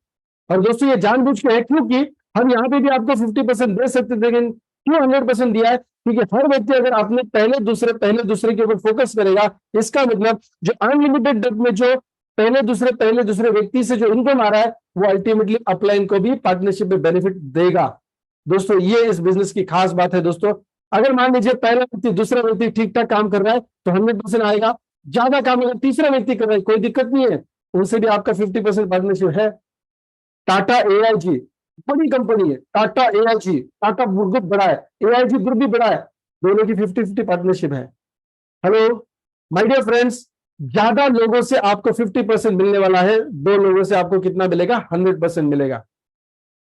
और दोस्तों ये जानबूझ के है क्योंकि हम यहाँ पे भी आपको 50% दे सकते थे, लेकिन क्यों 100% दिया है? क्योंकि हर व्यक्ति अगर अपने पहले दूसरे के ऊपर फोकस करेगा, इसका मतलब जो अनलिमिटेड डेट में जो पहले दूसरे व्यक्ति से जो इनकम आ रहा है, वो अल्टीमेटली अपलाइन को भी पार्टनरशिप में बेनिफिट देगा। दोस्तों ये इस बिजनेस की खास बात है। दोस्तों अगर मान लीजिए पहला व्यक्ति दूसरा व्यक्ति ठीक ठाक काम कर रहा है तो 100% आएगा। ज्यादा काम अगर तीसरा व्यक्ति कर रहा है, कोई दिक्कत नहीं है, उनसे भी आपका 50% पार्टनरशिप है। टाटा एआईजी बड़ी कंपनी है, टाटा एआईजी, टाटा ग्रुप बड़ा है, एआईजी ग्रुप भी बड़ा है, दोनों की 50-50 पार्टनरशिप है। हेलो माय डियर फ्रेंड्स, ज्यादा लोगों से आपको 50% मिलने वाला है, दो लोगों से आपको कितना मिलेगा? 100% मिलेगा,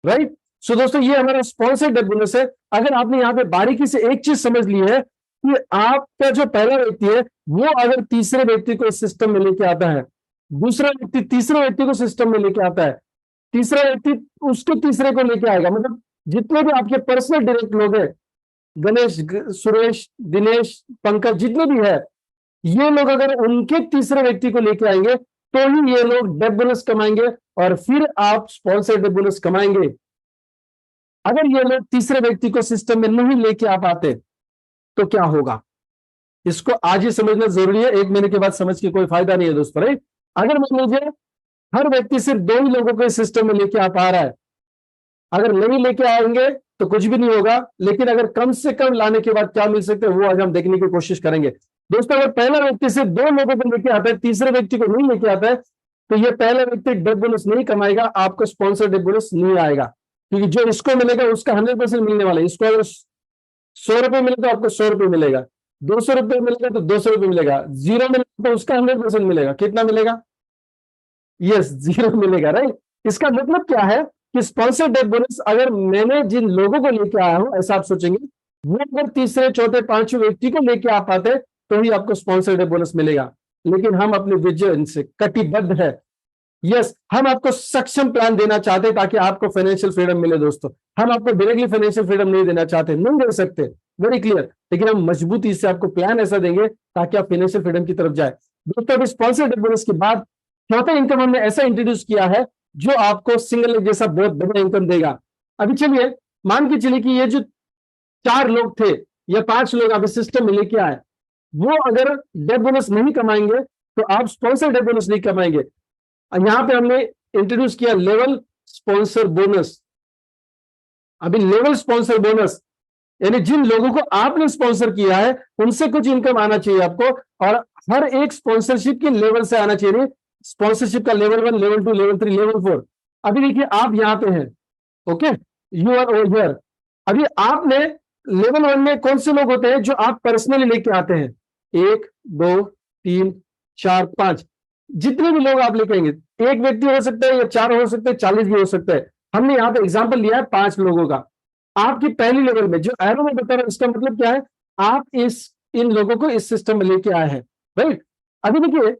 राइट। सो दोस्तों ये हमारा स्पॉन्सर्ड बोनस है। अगर आपने यहाँ पे बारीकी से एक चीज समझ ली है कि आपका जो पहला व्यक्ति है वो अगर तीसरे व्यक्ति को इस सिस्टम में लेके आता है, दूसरा व्यक्ति तीसरे व्यक्ति को सिस्टम में लेके आता है, तीसरा व्यक्ति उसके तीसरे को लेके आएगा, मतलब जितने भी आपके पर्सनल डायरेक्ट लोग हैं, गणेश, सुरेश, दिनेश, पंकज, जितने भी है, ये लोग अगर उनके तीसरे व्यक्ति को लेके आएंगे तो ही ये लोग डेथ बोनस कमाएंगे और फिर आप स्पॉन्सर्ड डेथ बोनस कमाएंगे। अगर ये लोग तीसरे व्यक्ति को सिस्टम में नहीं लेके आ पाते तो क्या होगा? इसको आज ही समझना जरूरी है, 1 महीने के बाद समझ के कोई फायदा नहीं है दोस्तों, राइट। अगर मान लीजिए हर व्यक्ति सिर्फ 2 ही लोगों को इस सिस्टम में लेके आ पा रहा है, अगर नहीं लेके आएंगे तो कुछ भी नहीं होगा, लेकिन अगर कम से कम लाने के बाद क्या मिल सकते हैं वो आज हम देखने की कोशिश करेंगे। दोस्तों अगर पहला व्यक्ति सिर्फ 2 लोगों को लेके आता है, तीसरे व्यक्ति को नहीं लेके आता है, तो ये पहला व्यक्ति डेथ बोनस नहीं कमाएगा, आपको स्पॉन्सर डेथ बोनस नहीं आएगा, क्योंकि जो इसको मिलेगा उसका 100% मिलने वाला है। इसको अगर 100 रुपए मिले तो आपको 100 रुपए मिलेगा, 200 रुपए मिलेगा तो 200 रुपए मिलेगा, 0 मिलेगा तो उसका 100% मिलेगा। कितना मिलेगा? यस, 0 मिलेगा, राइट। इसका मतलब क्या है कि स्पॉन्सर डेथ बोनस अगर मैंने जिन लोगों को लेके आया हूं, ऐसा आप सोचेंगे, वो अगर तीसरे चौथे पांचवें व्यक्ति को लेके आ पाते तो ही आपको स्पॉन्सर डेथ बोनस मिलेगा। लेकिन हम अपने विजन से कटिबद्ध है। यस, हम आपको सक्षम प्लान देना चाहते हैं ताकि आपको फाइनेंशियल फ्रीडम मिले। दोस्तों हम आपको डायरेक्टली फाइनेंशियल फ्रीडम नहीं देना चाहते, नहीं दे सकते, वेरी क्लियर, लेकिन हम मजबूती से आपको प्लान ऐसा देंगे ताकि आप फाइनेंशियल फ्रीडम की तरफ जाए। दोस्तों अभी स्पॉन्सर डेथ बोनस के बाद चौथा इनकम हमने ऐसा इंट्रोड्यूस किया है जो आपको सिंगल लेग जैसा बहुत बड़ा इनकम देगा। अभी चलिए मान के चलिए कि ये जो 4 लोग थे या 5 लोग आप इस सिस्टम में लेके आए, वो अगर डेथ बोनस नहीं कमाएंगे तो आप स्पॉन्सर डेथ बोनस नहीं कमाएंगे। यहां पे हमने इंट्रोड्यूस किया लेवल स्पॉन्सर बोनस। अभी लेवल स्पॉन्सर बोनस यानी जिन लोगों को आपने स्पॉन्सर किया है उनसे कुछ इनकम आना चाहिए आपको, और हर एक स्पॉन्सरशिप के लेवल से आना चाहिए। स्पॉन्सरशिप का लेवल 1, लेवल 2, लेवल 3, लेवल 4। अभी देखिए आप यहां पे हैं, okay, you are over here. अभी आपने लेवल 1 में कौन से लोग होते हैं जो आप पर्सनली लेके आते हैं? 1, 2, 3, 4, 5, जितने भी लोग आप लेके आएंगे, एक व्यक्ति हो सकता है या 4 हो सकते हैं, 40 भी हो सकते हैं। हमने यहाँ पे एग्जाम्पल लिया है 5 लोगों का। आपकी पहली लेवल में जो एरो में बता रहा हूं, इसका मतलब क्या है? आप इन लोगों को इस सिस्टम में लेके आए हैं, राइट। अभी देखिए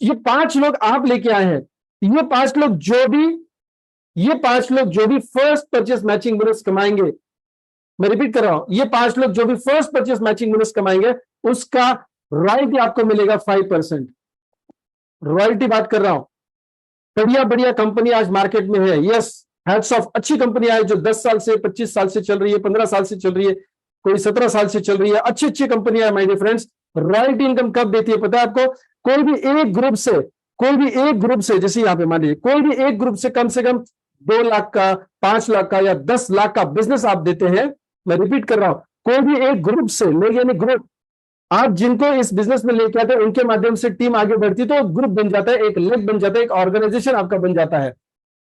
ये 5 लोग आप लेके आए हैं, ये 5 लोग जो भी फर्स्ट परचेस मैचिंग बोनस कमाएंगे, मैं रिपीट कर रहा हूं, ये 5 लोग जो भी फर्स्ट परचेस मैचिंग बोनस कमाएंगे उसका रॉयल्टी आपको मिलेगा 5%। रॉयल्टी बात कर रहा हूं, बढ़िया बढ़िया कंपनी आज मार्केट में है, यस, हैट्स ऑफ, अच्छी कंपनी है जो 10 साल से 25 साल से चल रही है, 15 साल से चल रही है, कोई 17 साल से चल रही है, अच्छी अच्छी कंपनियां है my dear friends. Royalty income कब देती है पता है आपको? कोई भी एक ग्रुप से जैसे यहाँ पे मान लीजिए कोई भी एक ग्रुप से कम 2 लाख का, 5 लाख का या 10 लाख का बिजनेस आप देते हैं। मैं रिपीट कर रहा हूं, कोई भी एक ग्रुप से, यानी ग्रुप, आप जिनको इस बिजनेस में लेके आते हैं उनके माध्यम से टीम आगे बढ़ती है तो ग्रुप बन जाता है, एक लेग बन जाता है, एक ऑर्गेनाइजेशन आपका बन जाता है।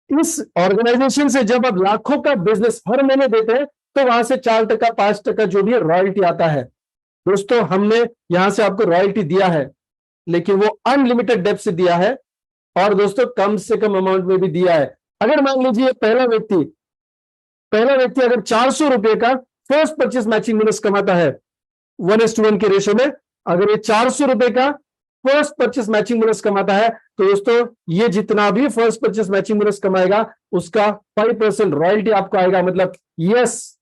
इस ऑर्गेनाइजेशन से जब आप लाखों का बिजनेस हर महीने देते हैं तो वहां से 4%, 5% जो भी है रॉयल्टी आता है। दोस्तों हमने यहां से आपको रॉयल्टी दिया है, लेकिन वो अनलिमिटेड डेप्थ से दिया है, और दोस्तों कम से कम अमाउंट में भी दिया है। अगर मान लीजिए पहला व्यक्ति अगर 400 रुपए का फर्स्ट परचेस मैचिंग बोनस कमाता है 1:1 के रेशो में, अगर ये 400 रुपए का फर्स्ट परचेस मैचिंग बोनस कमाता है तो दोस्तों ये जितना भी फर्स्ट परचेस मैचिंग बोनस कमाएगा उसका 5% रॉयल्टी आपको आएगा। मतलब यस,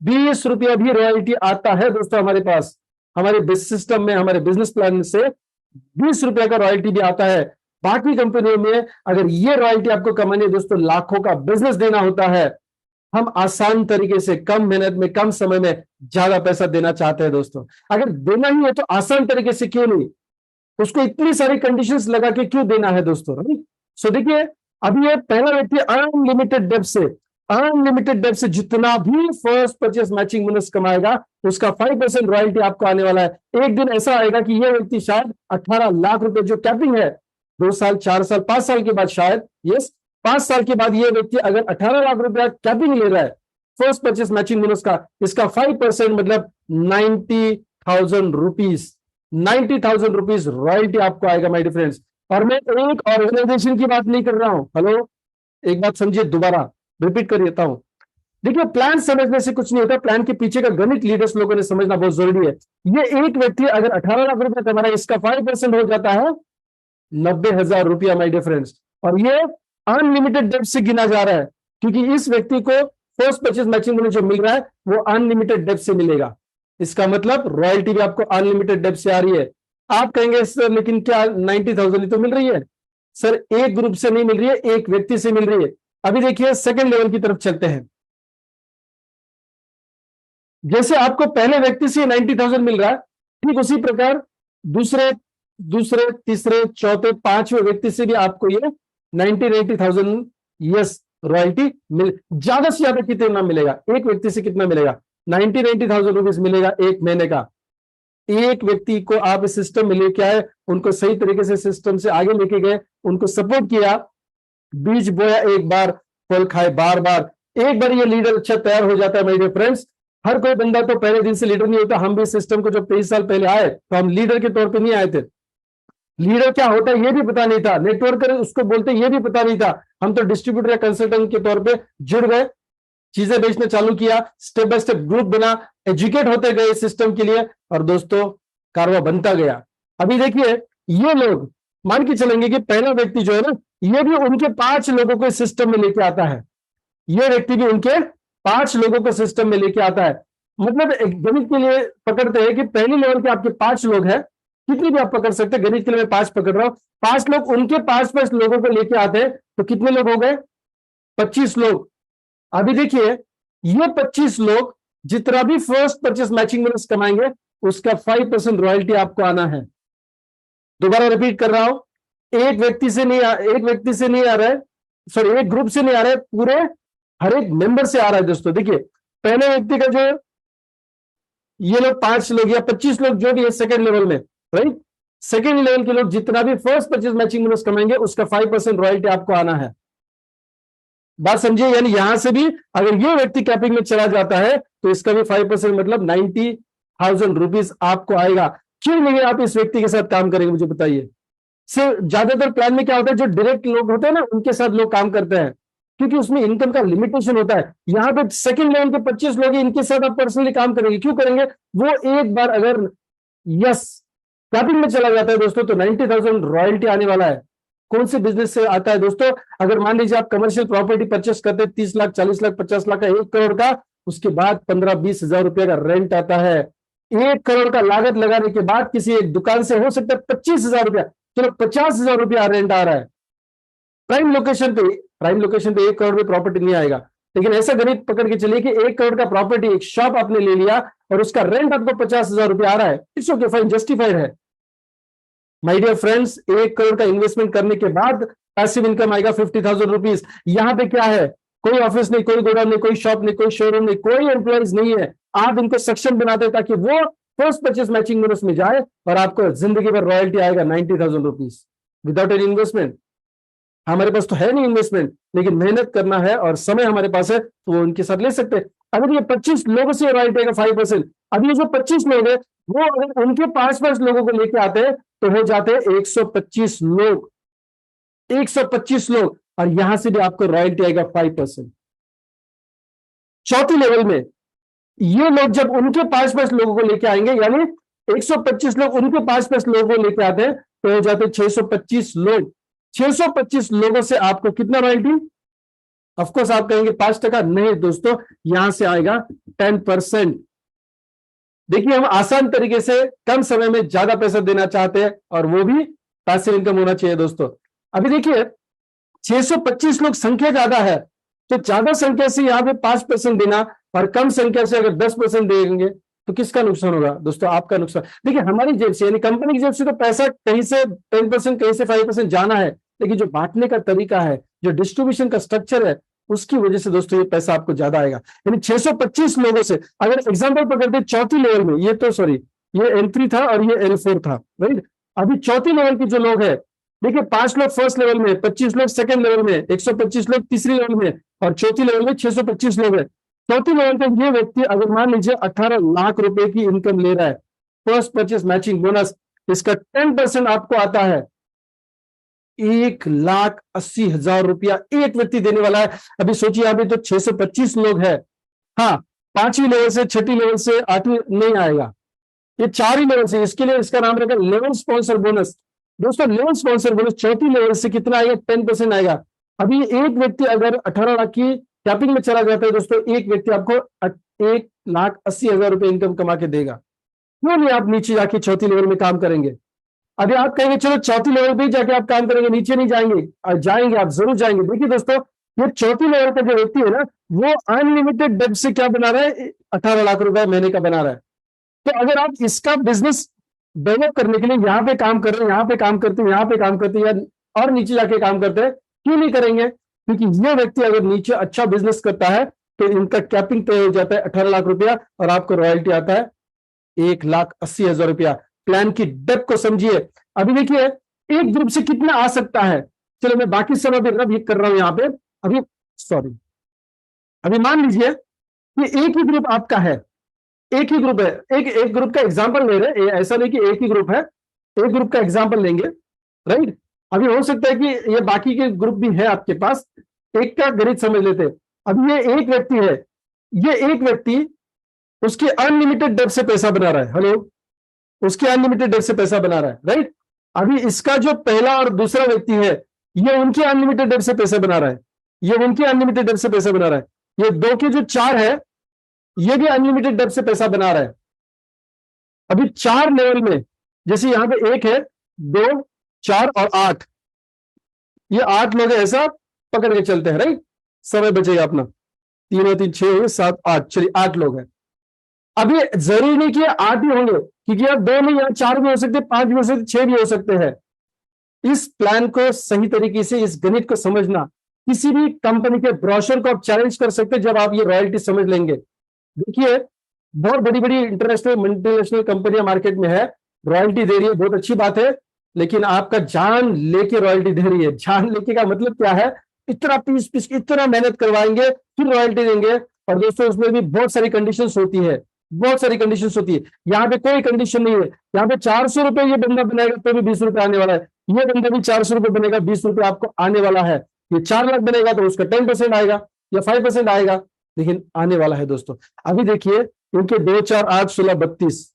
20 रुपया भी रॉयल्टी आता है दोस्तों हमारे पास, हमारे सिस्टम में, हमारे बिजनेस प्लान से 20 रुपया का रॉयल्टी भी आता है। बाकी कंपनियों में अगर ये रॉयल्टी आपको कमानी है दोस्तों, लाखों का बिजनेस देना होता है, हम आसान तरीके से कम मेहनत में कम समय में ज्यादा पैसा देना चाहते हैं दोस्तों। अगर देना ही है तो आसान तरीके से क्यों नहीं, उसको इतनी सारी कंडीशंस लगा के क्यों देना है दोस्तों, राइट। सो देखिए, अभी ये पहला व्यक्ति अनलिमिटेड डेप्थ से जितना भी फर्स्ट परचेस मैचिंग बोनस कमाएगा उसका 5% रॉयल्टी आपको आने वाला है। एक दिन ऐसा आएगा कि ये व्यक्ति शायद 18 लाख रुपए जो कैपिंग है 2 साल 4 साल 5 साल के बाद, शायद 5 साल के बाद ये व्यक्ति अगर 18 लाख रुपया कैपिंग ले रहा है फर्स्ट परचेस मैचिंग बोनस का, इसका 5% मतलब 90,000 रुपीज रॉयल्टी आपको आएगा माय डियर फ्रेंड्स। और मैं एक ऑर्गेनाइजेशन की बात नहीं कर रहा हूं, हेलो एक बात समझिए, दोबारा रिपीट कर देता हूं। देखिए, प्लान समझने से कुछ नहीं होता, प्लान के पीछे का गणित लीडर्स लोगों ने समझना बहुत जरूरी है। ये एक व्यक्ति अगर 18 लाख रुपया कमा रहा है, इसका 5% हो जाता है 90,000 रुपया माय डियर फ्रेंड्स। और ये अनलिमिटेड डेप्थ से गिना जा रहा है क्योंकि इस व्यक्ति को फर्स्ट परचेज मैचिंग बोनस जो मिल रहा है वो अनलिमिटेड डेप्थ से मिलेगा। इसका मतलब रॉयल्टी भी आपको अनलिमिटेड डेप्थ से आ रही है। आप कहेंगे सर लेकिन क्या 90,000 ही तो मिल रही है? सर एक ग्रुप से नहीं मिल रही है, एक व्यक्ति से मिल रही है। अभी देखिए सेकंड लेवल की तरफ चलते हैं। जैसे आपको पहले व्यक्ति से 90,000 मिल रहा है, ठीक उसी प्रकार दूसरे तीसरे चौथे पांचवें व्यक्ति से भी आपको ये 90,000 यस रॉयल्टी मिल, ज्यादा से ज्यादा कितना मिलेगा? एक व्यक्ति से कितना मिलेगा? 90,000 रुपीज मिलेगा एक महीने का। एक व्यक्ति को आप इस सिस्टम में लेके आए, उनको सही तरीके से सिस्टम से आगे लेके गए, उनको सपोर्ट किया, बीज बोया एक बार, फल खाए बार बार। एक बार ये लीडर अच्छा तैयार हो जाता है मेरे फ्रेंड्स। हर कोई बंदा तो पहले दिन से लीडर नहीं होता। हम भी सिस्टम को जब 23 साल पहले आए तो हम लीडर के तौर पे नहीं आए थे। लीडर क्या होता है ये भी पता नहीं था, नेटवर्कर उसको बोलते ये भी पता नहीं था। हम तो डिस्ट्रीब्यूटर या कंसल्टेंट के तौर पे जुड़ गए, चीजें बेचना चालू किया, स्टेप बाय स्टेप ग्रुप बना, एजुकेट होते गए सिस्टम के लिए, और दोस्तों कारवा बनता गया। अभी देखिए ये लोग मान के चलेंगे कि पहला व्यक्ति जो है ना, ये भी उनके 5 लोगों को सिस्टम में लेके आता है। ये व्यक्ति भी उनके 5 लोगों को सिस्टम में लेके आता है। मतलब गणित के लिए पकड़ते हैं कि पहली लेवल के आपके 5 लोग हैं, कितनी भी आप पकड़ सकते हैं, गणित के लिए मैं 5 पकड़ रहा हूं। 5 लोग उनके 5 लोगों को लेके आते हैं, तो कितने लोग हो गए? 25 लोग। अभी देखिए ये 25 लोग जितना भी फर्स्ट परचेस मैचिंग बोनस कमाएंगे उसका 5% रॉयल्टी आपको आना है। दोबारा रिपीट कर रहा हूं, एक व्यक्ति से नहीं आ रहा है, सॉरी एक ग्रुप से नहीं आ रहा है, पूरे हर एक मेंबर से आ रहा है दोस्तों। देखिए पहले व्यक्ति का जो ये लोग 5 लोग या 25 लोग जो भी है सेकंड लेवल में, राइट, सेकंड लेवल के लोग जितना भी फर्स्ट परचेस मैचिंग बोनस कमाएंगे उसका 5% रॉयल्टी आपको आना है। बात समझिए, यानी यहां से भी अगर ये व्यक्ति कैपिंग में चला जाता है तो इसका भी 5% मतलब 90,000 रुपीज आपको आएगा। क्यों नहीं आप इस व्यक्ति के साथ काम करेंगे मुझे बताइए? सिर्फ ज्यादातर प्लान में क्या होता है, जो डायरेक्ट लोग होते हैं ना उनके साथ लोग काम करते हैं क्योंकि उसमें इनकम का लिमिटेशन होता है। यहां पे सेकंड लेवल के 25 लोग हैं, इनके साथ आप पर्सनली काम करेंगे। क्यों करेंगे? वो एक बार अगर यस कैपिंग में चला जाता है दोस्तों तो 90,000 रॉयल्टी आने वाला है। कौन से बिजनेस से आता है दोस्तों? अगर मान लीजिए आप कमर्शियल प्रॉपर्टी परचेस करते हैं 30 लाख 40 लाख 50 लाख का 1 करोड़ का, उसके बाद 15-20 हजार रुपए का रेंट आता है। 1 करोड़ का लागत लगाने के बाद किसी एक दुकान से हो सकता है 25,000 रुपया, चलो 50,000 रुपया रेंट आ रहा है। प्राइम लोकेशन पे 1 करोड़ में प्रॉपर्टी नहीं आएगा। लेकिन ऐसा गणित पकड़ के चलिए कि 1 करोड़ का प्रॉपर्टी एक शॉप आपने ले लिया और उसका रेंट आपको 50,000 रुपया आ रहा है, इट्स ओके फाइन, जस्टिफाइड है। माय डियर फ्रेंड्स, 1 करोड़ का इन्वेस्टमेंट करने के बाद पैसिव इनकम आएगा 50,000 रुपीज। यहां पे क्या है? कोई ऑफिस नहीं, कोई गोडाउन नहीं, कोई शॉप नहीं, कोई शोरूम नहीं, कोई एम्प्लॉइज नहीं है। आप इनको सक्षम बनाते हैं ताकि वो फर्स्ट परचेस मैचिंग बोनस में जाए और आपको जिंदगी भर रॉयल्टी आएगा 90,000 रुपीज विदाउट एनी इन्वेस्टमेंट। हमारे पास तो है नहीं इन्वेस्टमेंट, लेकिन मेहनत करना है और समय हमारे पास है तो वो उनके साथ ले सकते हैं। अगर ये 25 लोगों से रॉयल्टी आएगा 5%, अब ये जो 25 लोग हैं वो अगर उनके 5 लोगों को लेके आते हैं तो हो जाते हैं 125 लोग, 125 लोग, और यहां से भी आपको रॉयल्टी आएगा 5%। चौथी लेवल में ये लोग जब उनके 5 लोगों को लेके आएंगे, यानी 125 लोग उनके 5 लोगों को लेके आते हैं तो हो जाते हैं 625 लोग। 625 लोगों से आपको कितना रॉयल्टी? ऑफकोर्स आप कहेंगे 5%, नहीं दोस्तों, यहां से आएगा 10%। देखिए हम आसान तरीके से कम समय में ज्यादा पैसा देना चाहते हैं और वो भी पैसिव इनकम होना चाहिए दोस्तों। अभी देखिए 625 लोग संख्या ज्यादा है, तो ज्यादा संख्या से यहाँ पे 5% देना और कम संख्या से अगर 10% देंगे तो किसका नुकसान होगा दोस्तों? आपका नुकसान। देखिए हमारी जेब से यानी कंपनी की जेब से तो पैसा कहीं से 10% कहीं से 5% जाना है, लेकिन जो बांटने का तरीका है, जो डिस्ट्रीब्यूशन का स्ट्रक्चर है, उसकी वजह से दोस्तों ये पैसा आपको ज्यादा आएगा। यानी 625 लोगों से अगर एग्जाम्पल पकड़ते चौथी लेवल में, ये तो सॉरी ये L3 था और ये L4 था, राइट। अभी चौथी लेवल की जो लोग है, देखिए 5 लोग फर्स्ट लेवल में, 25 लोग सेकंड लेवल में, 125 लोग तीसरी लेवल में और चौथी लेवल में 625 लोग है। चौथी लेवल का ये व्यक्ति अगर मान लीजिए 18 लाख रुपए की इनकम ले रहा है, फर्स्ट परचेस मैचिंग बोनस, इसका 10% आपको आता है 1,80,000 रुपया एक व्यक्ति देने वाला है। अभी सोचिए यहाँ पे तो 625 लोग है। हाँ, 5वीं लेवल से, 6ठी लेवल से, 8वीं नहीं आएगा, ये 4 ही लेवल से। इसके लिए इसका नाम रहेगा लेवल स्पॉन्सर बोनस। दोस्तों लेवल स्पॉन्सर बोनस चौथी लेवल से कितना आएगा? 10% आएगा। अभी एक व्यक्ति अगर 18 लाख की कैपिंग में चला जाता है दोस्तों, एक व्यक्ति आपको 1,80,000 रुपए इनकम कमा के देगा। क्यों नहीं आप नीचे जाके चौथी लेवल में काम करेंगे? अभी आप कहेंगे चलो चौथी लेवल पे जाके आप काम करेंगे, नीचे नहीं जाएंगे। जाएंगे, आप जरूर जाएंगे। देखिए दोस्तों, ये चौथी लेवल का जो व्यक्ति है ना, वो अनलिमिटेड डेब्ट से क्या बना रहा है? 18 लाख रुपए महीने का बना रहा है। तो अगर आप इसका बिजनेस डेवलप करने के लिए यहाँ पे काम कर रहे हैं, यहाँ पे काम करते हैं, यहाँ पे काम करते हैं, या और नीचे जाके काम करते हैं, क्यों नहीं करेंगे? क्योंकि ये व्यक्ति अगर नीचे अच्छा बिजनेस करता है तो इनका कैपिंग तय हो जाता है 18 लाख रुपया और आपको रॉयल्टी आता है 1,80,000 रुपया। प्लान की डेप्थ को समझिए। अभी देखिए एक ग्रुप से कितना आ सकता है। चलो मैं बाकी सब अभी रब कर रहा हूं यहाँ पे। अभी सॉरी, अभी मान लीजिए कि एक ही ग्रुप आपका है, एक ही ग्रुप है, एक ग्रुप का एग्जांपल ले रहे हैं, ऐसा नहीं कि एक ही ग्रुप है, एक ग्रुप का एग्जांपल लेंगे, राइट। अभी हो सकता है कि ये बाकी के ग्रुप भी है आपके पास, एक का गणित समझ लेते हैं। अभी ये एक व्यक्ति है, ये एक व्यक्ति उसकी अनलिमिटेड डेब्ट से पैसा बना रहा है। हेलो, उसकी अनलिमिटेड डेब्ट से पैसा बना रहा है, राइट। अभी इसका जो पहला और दूसरा व्यक्ति है, ये उनकी अनलिमिटेड डेब्ट से पैसा बना रहा है, ये उनकी अनलिमिटेड डेब्ट से पैसा बना रहा है। ये दो के जो 4 है, ये भी अनलिमिटेड डेब्ट से पैसा बना रहा है। अभी 4 लेवल में, जैसे यहां पे 1 है, 2, 4 और 8, ये 8 लोग हैं, ऐसा पकड़ के चलते हैं, राइट। समय बचेगा अपना, 3 और 3 6, 7 8, चलिए 8 लोग हैं। अभी जरूरी नहीं कि 8 ही होंगे, क्योंकि यार 2 नहीं, यार 4 भी हो सकते, 5 भी हो सकते, 6 भी हो सकते हैं। इस प्लान को सही तरीके से, इस गणित को समझना, किसी भी कंपनी के ब्रोशर को आप चैलेंज कर सकते हैं जब आप ये रॉयल्टी समझ लेंगे। देखिए बहुत बड़ी बड़ी इंटरनेशनल मल्टीनेशनल कंपनियां मार्केट में है, रॉयल्टी दे रही है, बहुत अच्छी बात है, लेकिन आपका जान लेके रॉयल्टी दे रही है। जान लेके का मतलब क्या है? इतना पीस पीस इतना मेहनत करवाएंगे फिर रॉयल्टी देंगे। और दोस्तों उसमें भी बहुत सारी कंडीशंस होती है, बहुत सारी कंडीशंस होती है। यहाँ पे कोई कंडीशन नहीं है। यहाँ पे 400 रुपए ये बंदा बनाएगा तो भी 20 रुपए आने वाला है, ये बंदा भी 400 रुपए बनेगा, 20 रुपए आपको आने वाला है। ये 4 लाख बनेगा तो उसका 10% आएगा या 5% आएगा, लेकिन आने वाला है दोस्तों। अभी देखिए इनके 2 4 8 16 32,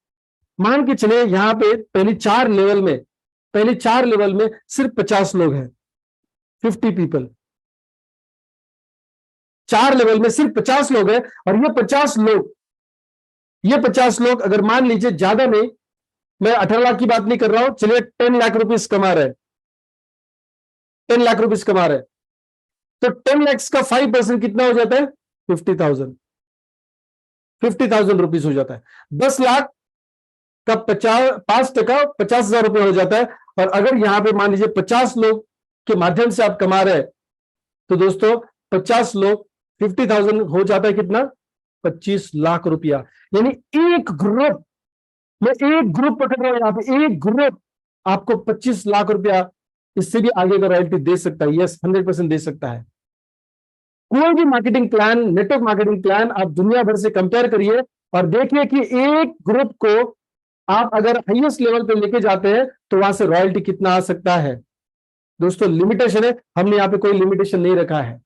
मान के चले यहाँ पे पहली 4 लेवल में, पहले 4 लेवल में सिर्फ 50 लोग हैं, 50 पीपल। 4 लेवल में सिर्फ 50 लोग हैं और ये 50 लोग अगर मान लीजिए, ज्यादा नहीं, मैं 18 लाख की बात नहीं कर रहा हूं, चलिए 10 लाख रुपीस कमा रहे हैं, 10 लाख रुपीस कमा रहे हैं, तो 10 लाख का 5% कितना हो जाता है? 50,000 रुपीस हो जाता है। 10 लाख का 5% 50,000 रुपए हो जाता है। और अगर यहां पे मान लीजिए 50 लोग के माध्यम से आप कमा रहे हैं, तो दोस्तों 50 लोग 50,000 हो जाता है कितना? 25 लाख रुपया। यानी एक ग्रुप, मैं एक ग्रुप पकड़ रहा हूं यहां पे, एक ग्रुप आपको 25 लाख रुपया, इससे भी आगे का रॉयल्टी दे सकता है। यस, 100% दे सकता है। कोई भी marketing plan, network marketing plan आप दुनिया भर से कंपेयर करिए और देखिए कि एक ग्रुप को आप अगर हाईएस्ट लेवल पे लेके जाते हैं तो वहां से रॉयल्टी कितना आ सकता है। दोस्तों लिमिटेशन है, हमने यहाँ पे कोई लिमिटेशन नहीं रखा है।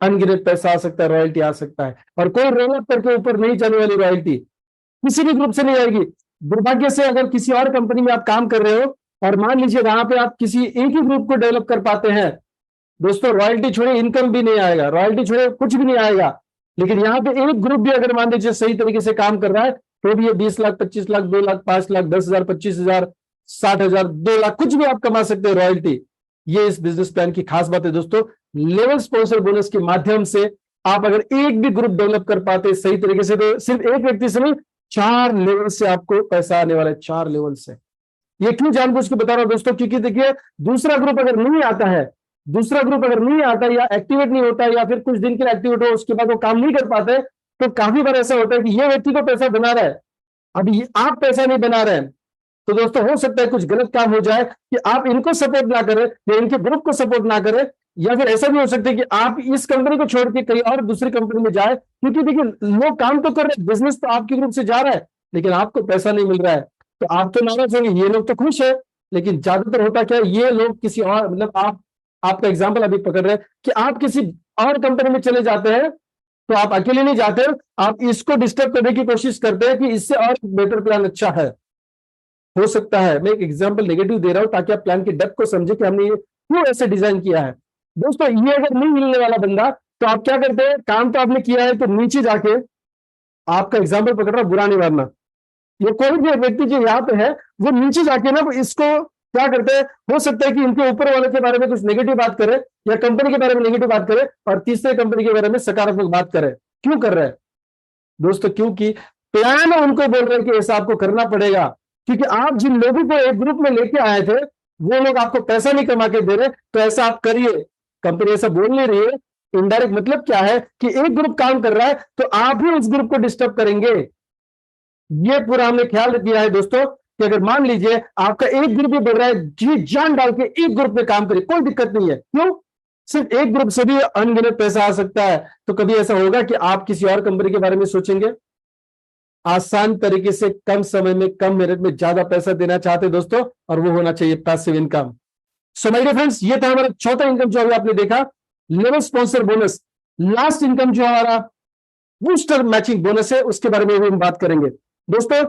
अनगिनत पैसा आ सकता है, रॉयल्टी आ सकता है, और कोई रोल अप करके ऊपर नहीं जाने वाली रॉयल्टी किसी भी ग्रुप से नहीं आएगी। दुर्भाग्य से अगर किसी और कंपनी में आप काम कर रहे हो और मान लीजिए वहां पे आप किसी एक ही ग्रुप को डेवलप कर पाते हैं, दोस्तों रॉयल्टी छोड़े इनकम भी नहीं आएगा, रॉयल्टी छोड़े कुछ भी नहीं आएगा। लेकिन यहाँ पे एक ग्रुप भी अगर मान लीजिए सही तरीके से काम कर रहा है तो भी ये 20 लाख, 25 लाख, 2 लाख, 5 लाख, 10,000, 25,000, 60,000, 2 लाख, कुछ भी आप कमा सकते हैं रॉयल्टी। ये इस बिजनेस प्लान की खास बात है दोस्तों। लेवल स्पॉन्सर बोनस के माध्यम से आप अगर एक भी ग्रुप डेवलप कर पाते सही तरीके से, तो सिर्फ एक व्यक्ति से नहीं, 4 लेवल से आपको पैसा आने वाला है, 4 लेवल से। ये क्यों जानबूझ के बता रहा हूं दोस्तों, क्योंकि देखिए दूसरा ग्रुप अगर नहीं आता है, दूसरा ग्रुप अगर नहीं आता या एक्टिवेट नहीं होता या फिर कुछ दिन के लिए एक्टिवेट हो उसके बाद वो काम नहीं कर पाते, तो काफी बार ऐसा होता है कि ये व्यक्ति तो पैसा बना रहा है, अभी आप पैसा नहीं बना रहे हैं। तो दोस्तों हो सकता है कुछ गलत काम हो जाए कि आप इनको सपोर्ट ना करें या इनके ग्रुप को सपोर्ट ना करें, या फिर ऐसा भी हो सकता है कि आप इस कंपनी को छोड़ के कहीं और दूसरी कंपनी में जाए, क्योंकि देखिए लोग काम तो कर रहे हैं, बिजनेस तो आपके ग्रुप से जा रहा है, लेकिन आपको पैसा नहीं मिल रहा है, तो आप तो नाराज होंगे। ये लोग तो खुश है, लेकिन ज्यादातर होता क्या है, ये लोग किसी और, मतलब आपका एग्जाम्पल अभी पकड़ रहे हैं कि आप किसी और कंपनी में चले जाते हैं, तो आप अकेले नहीं जाते, आप इसको डिस्टर्ब करने की कोशिश करते हैं कि इससे और बेटर प्लान अच्छा है। हो सकता है मैं एक एग्जांपल नेगेटिव दे रहा हूं ताकि आप प्लान की डेप्थ को समझे कि हमने ये क्यों ऐसे डिजाइन किया है। दोस्तों ये अगर नहीं मिलने वाला बंदा, तो आप क्या करते हैं, काम तो आपने किया है, तो नीचे जाके, आपका एग्जाम्पल पकड़ रहा, बुरा नहीं मानना, ये कोई भी व्यक्ति जो यहाँ पे है वो नीचे जाके ना इसको क्या करते हैं, हो सकता है कि इनके ऊपर वाले के बारे में कुछ नेगेटिव बात करे या कंपनी के बारे में नेगेटिव बात करे और तीसरे कंपनी के बारे में सकारात्मक बात करे। क्यों कर रहे हैं दोस्तों, क्योंकि प्लान उनको बोल रहे हैं कि ऐसा आपको करना पड़ेगा, क्योंकि आप जिन लोगों को एक ग्रुप में लेके आए थे वो लोग आपको पैसा नहीं कमा के दे रहे, तो ऐसा आप करिए। कंपनी ऐसा बोल नहीं रही है, इनडायरेक्ट मतलब क्या है कि एक ग्रुप काम कर रहा है तो आप भी उस ग्रुप को डिस्टर्ब करेंगे। ये पूरा हमने ख्याल किया है दोस्तों कि अगर मान लीजिए आपका एक ग्रुप भी बढ़ रहा है, जी जान डाल के एक ग्रुप में काम करिए, कोई दिक्कत नहीं है। क्यों, सिर्फ एक ग्रुप से भी अनगिनत पैसा आ सकता है। तो कभी ऐसा होगा कि आप किसी और कंपनी के बारे में सोचेंगे? आसान तरीके से कम समय में कम मेहनत में ज्यादा पैसा देना चाहते दोस्तों, और वो होना चाहिए passive income. So my dear friends, ये था हमारा चौथा इनकम जो अभी आपने देखा, level sponsor bonus. Last income जो हमारा बूस्टर मैचिंग बोनस है, उसके बारे में भी हम बात करेंगे। दोस्तों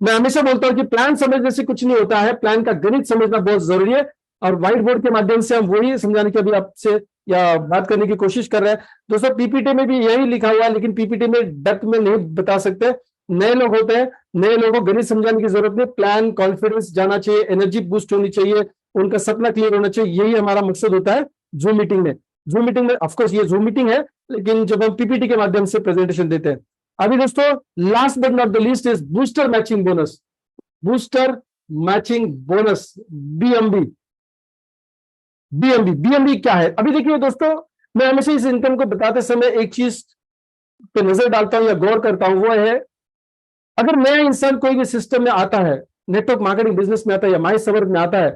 मैं हमेशा बोलता हूं कि प्लान समझने से कुछ नहीं होता है, प्लान का गणित समझना बहुत जरूरी है, और व्हाइट बोर्ड के माध्यम से हम वही समझाने की अभी आपसे या बात करने की कोशिश कर रहे हैं। दोस्तों पीपीटी में भी यही लिखा हुआ है, लेकिन पीपीटी में डेप्थ में नहीं बता सकते, नए लोग होते हैं, नए लोगों को गणित समझाने की जरूरत नहीं, प्लान कॉन्फिडेंस जाना चाहिए, एनर्जी बूस्ट होनी चाहिए, उनका सपना क्लियर होना चाहिए, यही हमारा मकसद होता है जूम मीटिंग में। जूम मीटिंग में ऑफकोर्स ये जूम मीटिंग है, लेकिन जब हम पीपीटी के माध्यम से प्रेजेंटेशन देते हैं। अभी दोस्तों last but not the least is booster matching bonus. Booster matching bonus, BMB. BMB क्या है? अभी देखिए दोस्तों, मैं हमेशा इस इनकम को बताते समय एक चीज पे नजर डालता हूं या गौर करता हूं, वो है अगर नया इंसान कोई भी सिस्टम में आता है, नेटवर्क मार्केटिंग बिजनेस में आता है या माई सवर में आता है,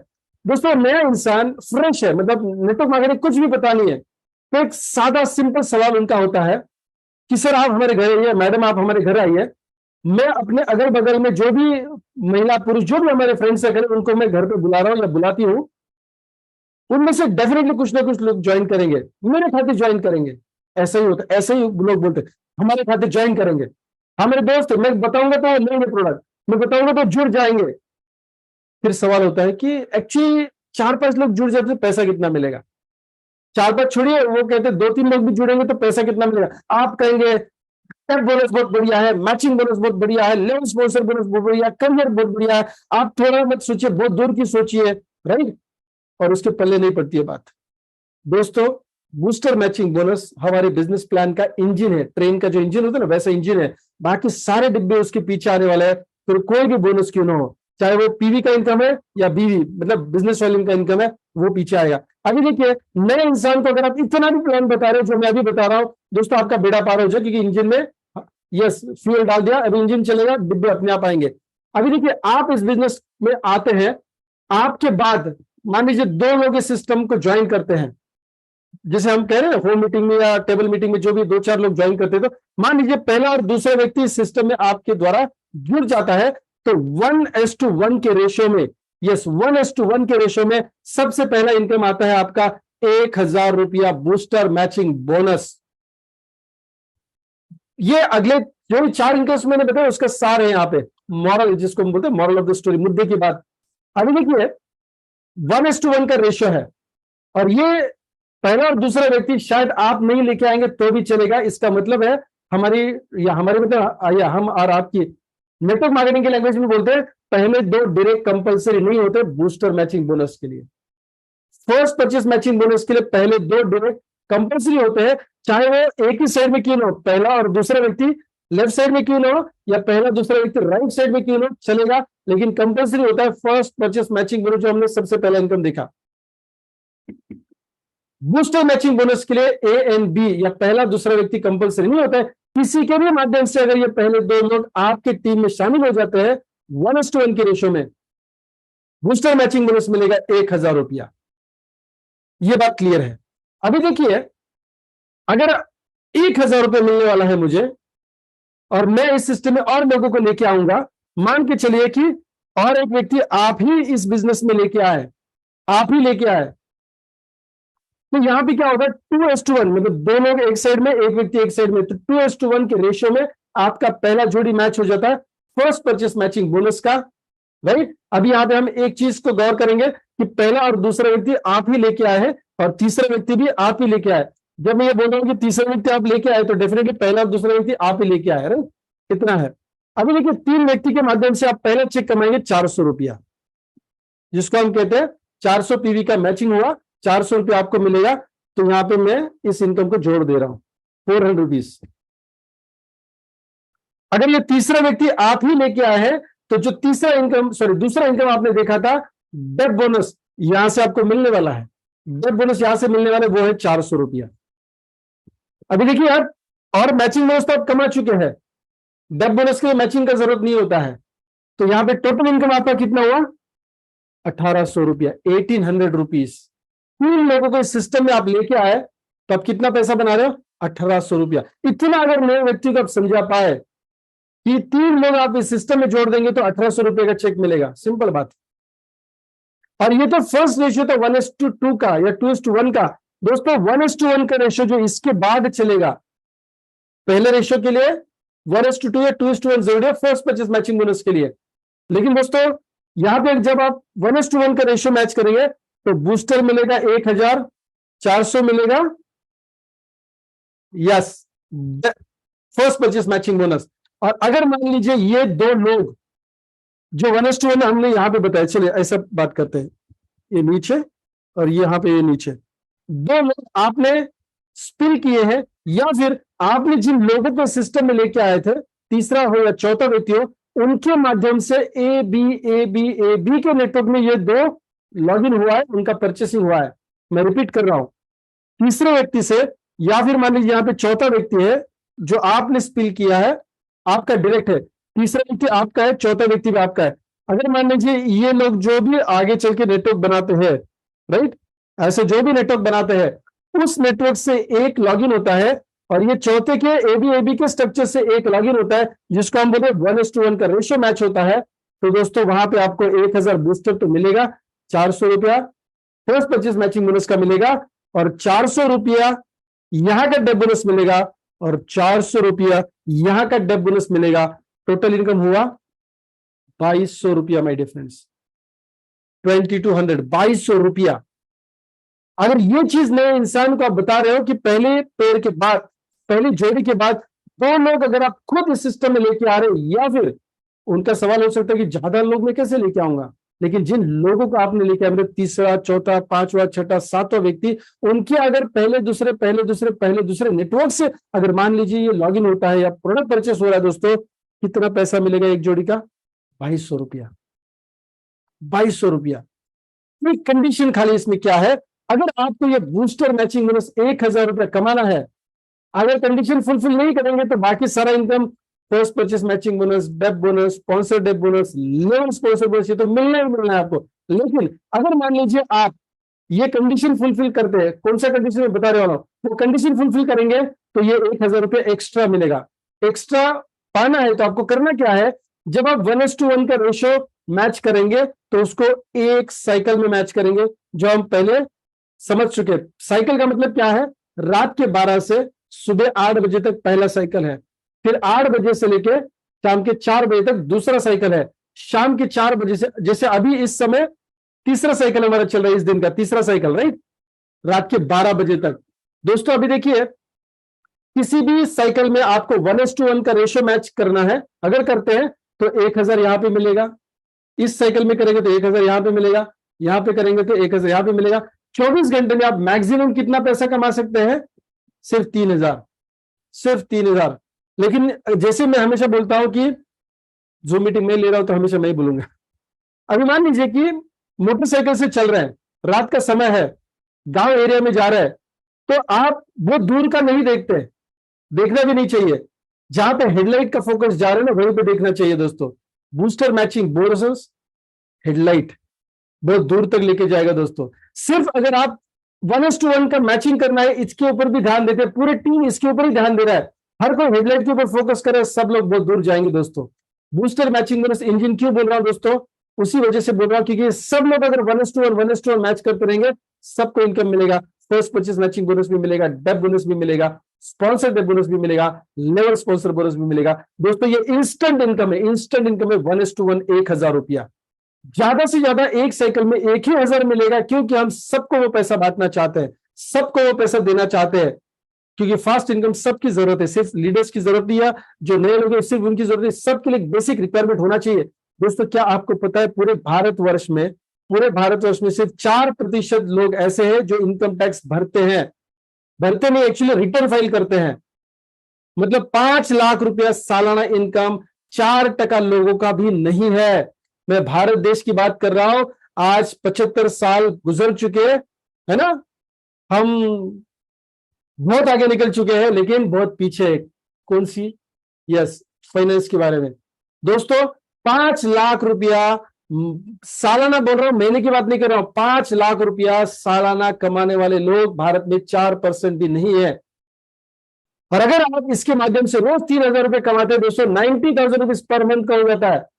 दोस्तों नया इंसान फ्रेश है, मतलब नेटवर्क मार्केटिंग कुछ भी पता नहीं है, तो एक सादा सिंपल सवाल उनका होता है कि सर आप हमारे घर आइए, मैडम आप हमारे घर आइए, मैं अपने अगल बगल में जो भी महिला पुरुष जो भी हमारे फ्रेंड्स है उनको मैं घर पे बुला रहा हूं या बुलाती हूं, उनमें से डेफिनेटली कुछ ना कुछ लोग ज्वाइन करेंगे, मेरे खाते ज्वाइन करेंगे। ऐसा ही होता है, ऐसे ही लोग बोलते हमारे खाते ज्वाइन करेंगे, हमारे दोस्त, मैं बताऊंगा तो लेंगे प्रोडक्ट, मैं बताऊंगा तो जुड़ जाएंगे। फिर सवाल होता है कि एक्चुअली 4-5 लोग जुड़ जाते तो पैसा कितना मिलेगा? 4-5 छोड़िए, वो कहते 2-3 लोग भी जुड़ेंगे तो पैसा कितना मिलेगा? आप कहेंगे बोनस बहुत बढ़िया है, मैचिंग बोनस बहुत बढ़िया है, लेवल स्पॉन्सर बोनस बहुत बढ़िया है, करियर बहुत बढ़िया है, आप थोड़ा मत सोचिए, बहुत दूर की सोचिए, राइट? और उसके पल्ले नहीं पड़ती है बात। दोस्तों बूस्टर मैचिंग बोनस हमारे बिजनेस प्लान का इंजन है, ट्रेन का जो इंजन होता है ना वैसा इंजन है, बाकी सारे डिब्बे उसके पीछे आने वाले हैं, फिर कोई भी बोनस क्यों ना हो, चाहे वो पीवी का इनकम है या बीवी मतलब बिजनेस वॉल्यूम का इनकम है, वो पीछे आएगा। अभी देखिए नए इंसान को अगर आप इतना भी प्लान बता रहे हो जो मैं अभी बता रहा हूं, दोस्तों आपका बेड़ा पार हो जाए, क्योंकि इंजन में यस फ्यूल डाल दिया, अभी इंजन चलेगा, डिब्बे अपने आप आएंगे। अभी देखिए आप इस बिजनेस में आते हैं, आपके बाद मान लीजिए 2 लोग इस सिस्टम को ज्वाइन करते हैं, जैसे हम कह रहे हैं होम मीटिंग में या टेबल मीटिंग में जो भी 2-4 लोग ज्वाइन करते हैं, तो मान लीजिए पहला और दूसरा व्यक्ति इस सिस्टम में आपके द्वारा जुड़ जाता है, तो 1:1 के रेशियो में, यस 1:1 के रेशियो में सबसे पहला इनकम आता है आपका 1000 रुपया बूस्टर मैचिंग बोनस। ये अगले जो 4 इनकम्स मैंने बताया उसका सार है यहाँ पे, मॉरल जिसको हम बोलते हैं मॉरल ऑफ द स्टोरी, मुद्दे की बात। अभी देखिए 1:1 का रेशियो है, और ये पहला और दूसरा व्यक्ति शायद आप नहीं लेके आएंगे तो भी चलेगा। इसका मतलब है हमारी या हमारे मतलब या हम और आपकी नेटवर्क मार्केटिंग के लैंग्वेज में बोलते हैं पहले 2 डायरेक्ट कंपलसरी नहीं होते बूस्टर मैचिंग बोनस के लिए। फर्स्ट परचेस मैचिंग बोनस के लिए पहले 2 डायरेक्ट कंपलसरी होते हैं, चाहे वो एक ही साइड में क्यों ना हो, पहला और दूसरा व्यक्ति लेफ्ट साइड में क्यों ना हो या पहला दूसरा व्यक्ति राइट साइड में क्यों ना हो, चलेगा, लेकिन कंपल्सरी होता है फर्स्ट परचेस मैचिंग बोनस, जो हमने सबसे पहला इनकम देखा। बूस्टर मैचिंग बोनस के लिए ए एंड बी या पहला दूसरा व्यक्ति कंपल्सरी नहीं होता है, किसी के भी माध्यम से अगर ये पहले दो लोग आपके टीम में शामिल हो जाते हैं 1:1 के रेशो में, बूस्टर मैचिंग बोनस मिलेगा 1,000 रुपया। ये बात क्लियर है। अभी देखिए, अगर 1,000 रुपये मिलने वाला है मुझे और मैं इस सिस्टम में और लोगों को लेके आऊंगा, मान के चलिए कि और एक व्यक्ति आप ही इस बिजनेस में लेके आए, आप ही लेके आए, तो यहां पे क्या होगा 2:1, मतलब दो लोग एक साइड में एक व्यक्ति एक साइड में, तो 2:1 के रेशियो में आपका पहला जोड़ी मैच हो जाता है फर्स्ट परचेस मैचिंग बोनस का। राइट, अभी यहां पे हम एक चीज को गौर करेंगे कि पहला और दूसरा व्यक्ति आप ही लेके आए हैं और तीसरा व्यक्ति भी आप ही लेके आए। जब मैं ये बोल रहा हूं कि तीसरा व्यक्ति आप लेके आए तो डेफिनेटली पहला और दूसरा व्यक्ति आप ही लेके आए। राइट, कितना है। अभी देखिए, 3 व्यक्ति के माध्यम से आप पहला चेक कमाएंगे 400 रुपया, जिसको हम कहते हैं 400 पीवी का मैचिंग हुआ, 400 रुपया आपको मिलेगा। तो यहां पे मैं इस इनकम को जोड़ दे रहा हूं 400 रुपीज। अगर ये तीसरा व्यक्ति आप ही लेके आए हैं तो जो तीसरा इनकम, सॉरी दूसरा इनकम आपने देखा था डेथ बोनस, यहां से आपको मिलने वाला है, डेथ बोनस यहां से मिलने वाला है, वो है 400 रुपया। अभी देखिए यार, और मैचिंग बोनस तो आप कमा चुके हैं, डेथ बोनस के लिए मैचिंग का जरूरत नहीं होता है। तो यहां पे टोटल इनकम आपका कितना हुआ 1,800 रुपया, 1,800 रुपीज। 3 लोगों को इस सिस्टम में आप लेके आए तो आप कितना पैसा बना रहे हो 1,800 रुपया। इतना अगर नए व्यक्ति को आप समझा पाए कि 3 लोग आप इस सिस्टम में जोड़ देंगे तो 1,800 रुपये का चेक मिलेगा, सिंपल बात। और ये तो फर्स्ट रेशियो तो 1:2 का या 2:1 का। दोस्तों 1:1 का रेशियो जो इसके बाद चलेगा, पहले रेशियो के लिए 1:2 या 2:1 जरूरी है फर्स्ट परचेस मैचिंग बोनस के लिए। लेकिन दोस्तों यहां पे जब आप 1:1 का रेशियो मैच करेंगे तो बूस्टर मिलेगा 1,400 मिलेगा, yes, first purchase matching bonus. और अगर मान लीजिए ये दो लोग जो 1:1 हमने यहां पे बताया, चलिए ऐसा बात करते हैं, ये नीचे और यहां पे ये नीचे, दो लोग आपने स्पिल किए हैं या फिर आपने जिन लोगों को सिस्टम में लेके आए थे, तीसरा हो या चौथा व्यक्ति हो, उनके माध्यम से ए बी के नेटवर्क में ये दो लॉगिन हुआ है, उनका परचेसिंग हुआ है। मैं रिपीट कर रहा हूं, तीसरे व्यक्ति से या फिर मान लीजिए यहां पे चौथा व्यक्ति है जो आपने स्पिल किया है, आपका डायरेक्ट है, तीसरा व्यक्ति आपका है, चौथा व्यक्ति भी आपका है। अगर मान लीजिए ये लोग जो भी आगे चल के नेटवर्क बनाते हैं, राइट, ऐसे जो भी नेटवर्क बनाते हैं, उस नेटवर्क से एक लॉगिन होता है और ये चौथे के एबी के स्ट्रक्चर से एक लॉगिन होता है, जिसको हम बोलते हैं 1:1 का रेशियो मैच होता है। तो दोस्तों वहां पे आपको 1,000 बूस्टर तो मिलेगा, 400 रुपया फर्स्ट परचेस मैचिंग बोनस का मिलेगा और 400 रुपया यहां का डेप बोनस मिलेगा और 400 रुपया यहां का डेप बोनस मिलेगा। टोटल इनकम हुआ 2,200 रुपया माय डियर फ्रेंड्स, 2,200, 2,200 रुपया। अगर ये चीज नए इंसान को आप बता रहे हो कि पहले पेड़ के बाद, पहली जोड़ी के बाद दो लोग अगर आप खुद इस सिस्टम में लेके आ रहे हो, या फिर उनका सवाल हो सकता है कि ज्यादा लोग मैं कैसे लेके आऊंगा, लेकिन जिन लोगों को आपने लेके आए, तीसरा चौथा पांचवा छठा सातवां व्यक्ति, उनके अगर पहले दूसरे नेटवर्क से अगर मान लीजिए ये लॉगिन होता है या प्रोडक्ट परचेस हो रहा है, दोस्तों कितना पैसा मिलेगा एक जोड़ी का 2,200 रुपया, 2,200 रुपया। कंडीशन खाली इसमें क्या है, अगर आपको ये बूस्टर मैचिंग बोनस 1,000 रुपया कमाना है, अगर कंडीशन फुलफिल नहीं करेंगे तो बाकी सारा income, first purchase matching bonus, depth bonus, sponsor depth bonus, level sponsor bonus, ये तो मिलना ही मिलना है आपको। लेकिन अगर मान लीजिए आप ये कंडीशन फुलफिल करते हैं, कौन सा कंडीशन मैं बता रहा हूं, वो कंडीशन फुलफिल करेंगे तो ये 1,000 रुपया एक्स्ट्रा मिलेगा। एक्स्ट्रा पाना है तो आपको करना क्या है, जब आप 1:1 का रेशियो मैच करेंगे तो उसको एक साइकिल में मैच करेंगे, जो हम पहले समझ चुके। साइकिल का मतलब क्या है, रात के 12 से सुबह 8 बजे तक पहला साइकिल है, फिर 8 बजे से लेके शाम के 4 बजे तक दूसरा साइकिल है, शाम के 4 बजे से, जैसे अभी इस समय तीसरा साइकिल हमारा चल रहा है, इस दिन का तीसरा साइकिल, राइट, रात के 12 बजे तक। दोस्तों अभी देखिए, किसी भी साइकिल में आपको 1:1 का रेशियो मैच करना है, अगर करते हैं तो 1,000 यहां पे मिलेगा, इस साइकिल में करेंगे तो 1,000 यहां पे मिलेगा, यहां पे करेंगे तो 1,000 यहां पे मिलेगा। 24 घंटे में आप मैक्सिमम कितना पैसा कमा सकते हैं, सिर्फ 3,000, सिर्फ 3,000। लेकिन जैसे मैं हमेशा बोलता हूं कि जूम मीटिंग में ले रहा हूं तो हमेशा मैं ही बोलूंगा। अभी मान लीजिए कि मोटरसाइकिल से चल रहे हैं, रात का समय है, गांव एरिया में जा रहे हैं, तो आप वो दूर का नहीं देखते, देखना भी नहीं चाहिए। जहां पे हेडलाइट का फोकस जा रहा है ना, वहीं पे देखना चाहिए दोस्तों। बूस्टर मैचिंग बोनस हेडलाइट बहुत दूर तक लेके जाएगा दोस्तों। सिर्फ अगर आप 1:1 का मैचिंग करना है, इसके ऊपर भी ध्यान देते हैं, पूरे टीम इसके ऊपर ही ध्यान दे रहा है, हर कोई हेडलाइट के ऊपर फोकस करे, सब लोग बहुत दूर जाएंगे दोस्तों। बूस्टर मैचिंग बोनस इंजन क्यों बोल रहा हूं दोस्तों, उसी वजह से बोल रहा हूं क्योंकि सब लोग अगर 1:1 मैच करते रहेंगे, सबको इनकम मिलेगा। फर्स्ट परचेज मैचिंग बोनस भी मिलेगा, डेप बोनस भी मिलेगा, स्पॉन्सर डेप बोनस भी मिलेगा, लेवल स्पॉन्सर बोनस भी मिलेगा दोस्तों। ये इंस्टेंट इनकम है, इंस्टेंट इनकम है 1:1, 1,000 रुपया। ज्यादा से ज्यादा एक साइकिल में 1,000 मिलेगा, क्योंकि हम सबको वो पैसा बांटना चाहते हैं, सबको वो पैसा देना चाहते हैं, क्योंकि फास्ट इनकम सबकी जरूरत है, सिर्फ लीडर्स की जरूरत नहीं है, जो नए लोग हैं सिर्फ उनकी जरूरत है, सबके लिए बेसिक रिक्वायरमेंट होना चाहिए दोस्तों। क्या आपको पता है पूरे भारतवर्ष में सिर्फ 4% लोग ऐसे हैं जो इनकम टैक्स भरते नहीं, एक्चुअली रिटर्न फाइल करते हैं। मतलब 5 लाख रुपया सालाना इनकम 4% लोगों का भी नहीं है। मैं भारत देश की बात कर रहा हूं, आज 75 साल गुजर चुके हैं, है ना, हम बहुत आगे निकल चुके हैं, लेकिन बहुत पीछे है। कौन सी? यस, फाइनेंस के बारे में दोस्तों। 5 लाख रुपया सालाना, बोल रहा हूं, महीने की बात नहीं कर रहा हूं, 5 लाख रुपया सालाना कमाने वाले लोग भारत में 4% भी नहीं है। और अगर आप इसके माध्यम से रोज 3,000 रुपए कमाते हैं दोस्तों, 90,000 रुपीज पर मंथ का हो जाता है।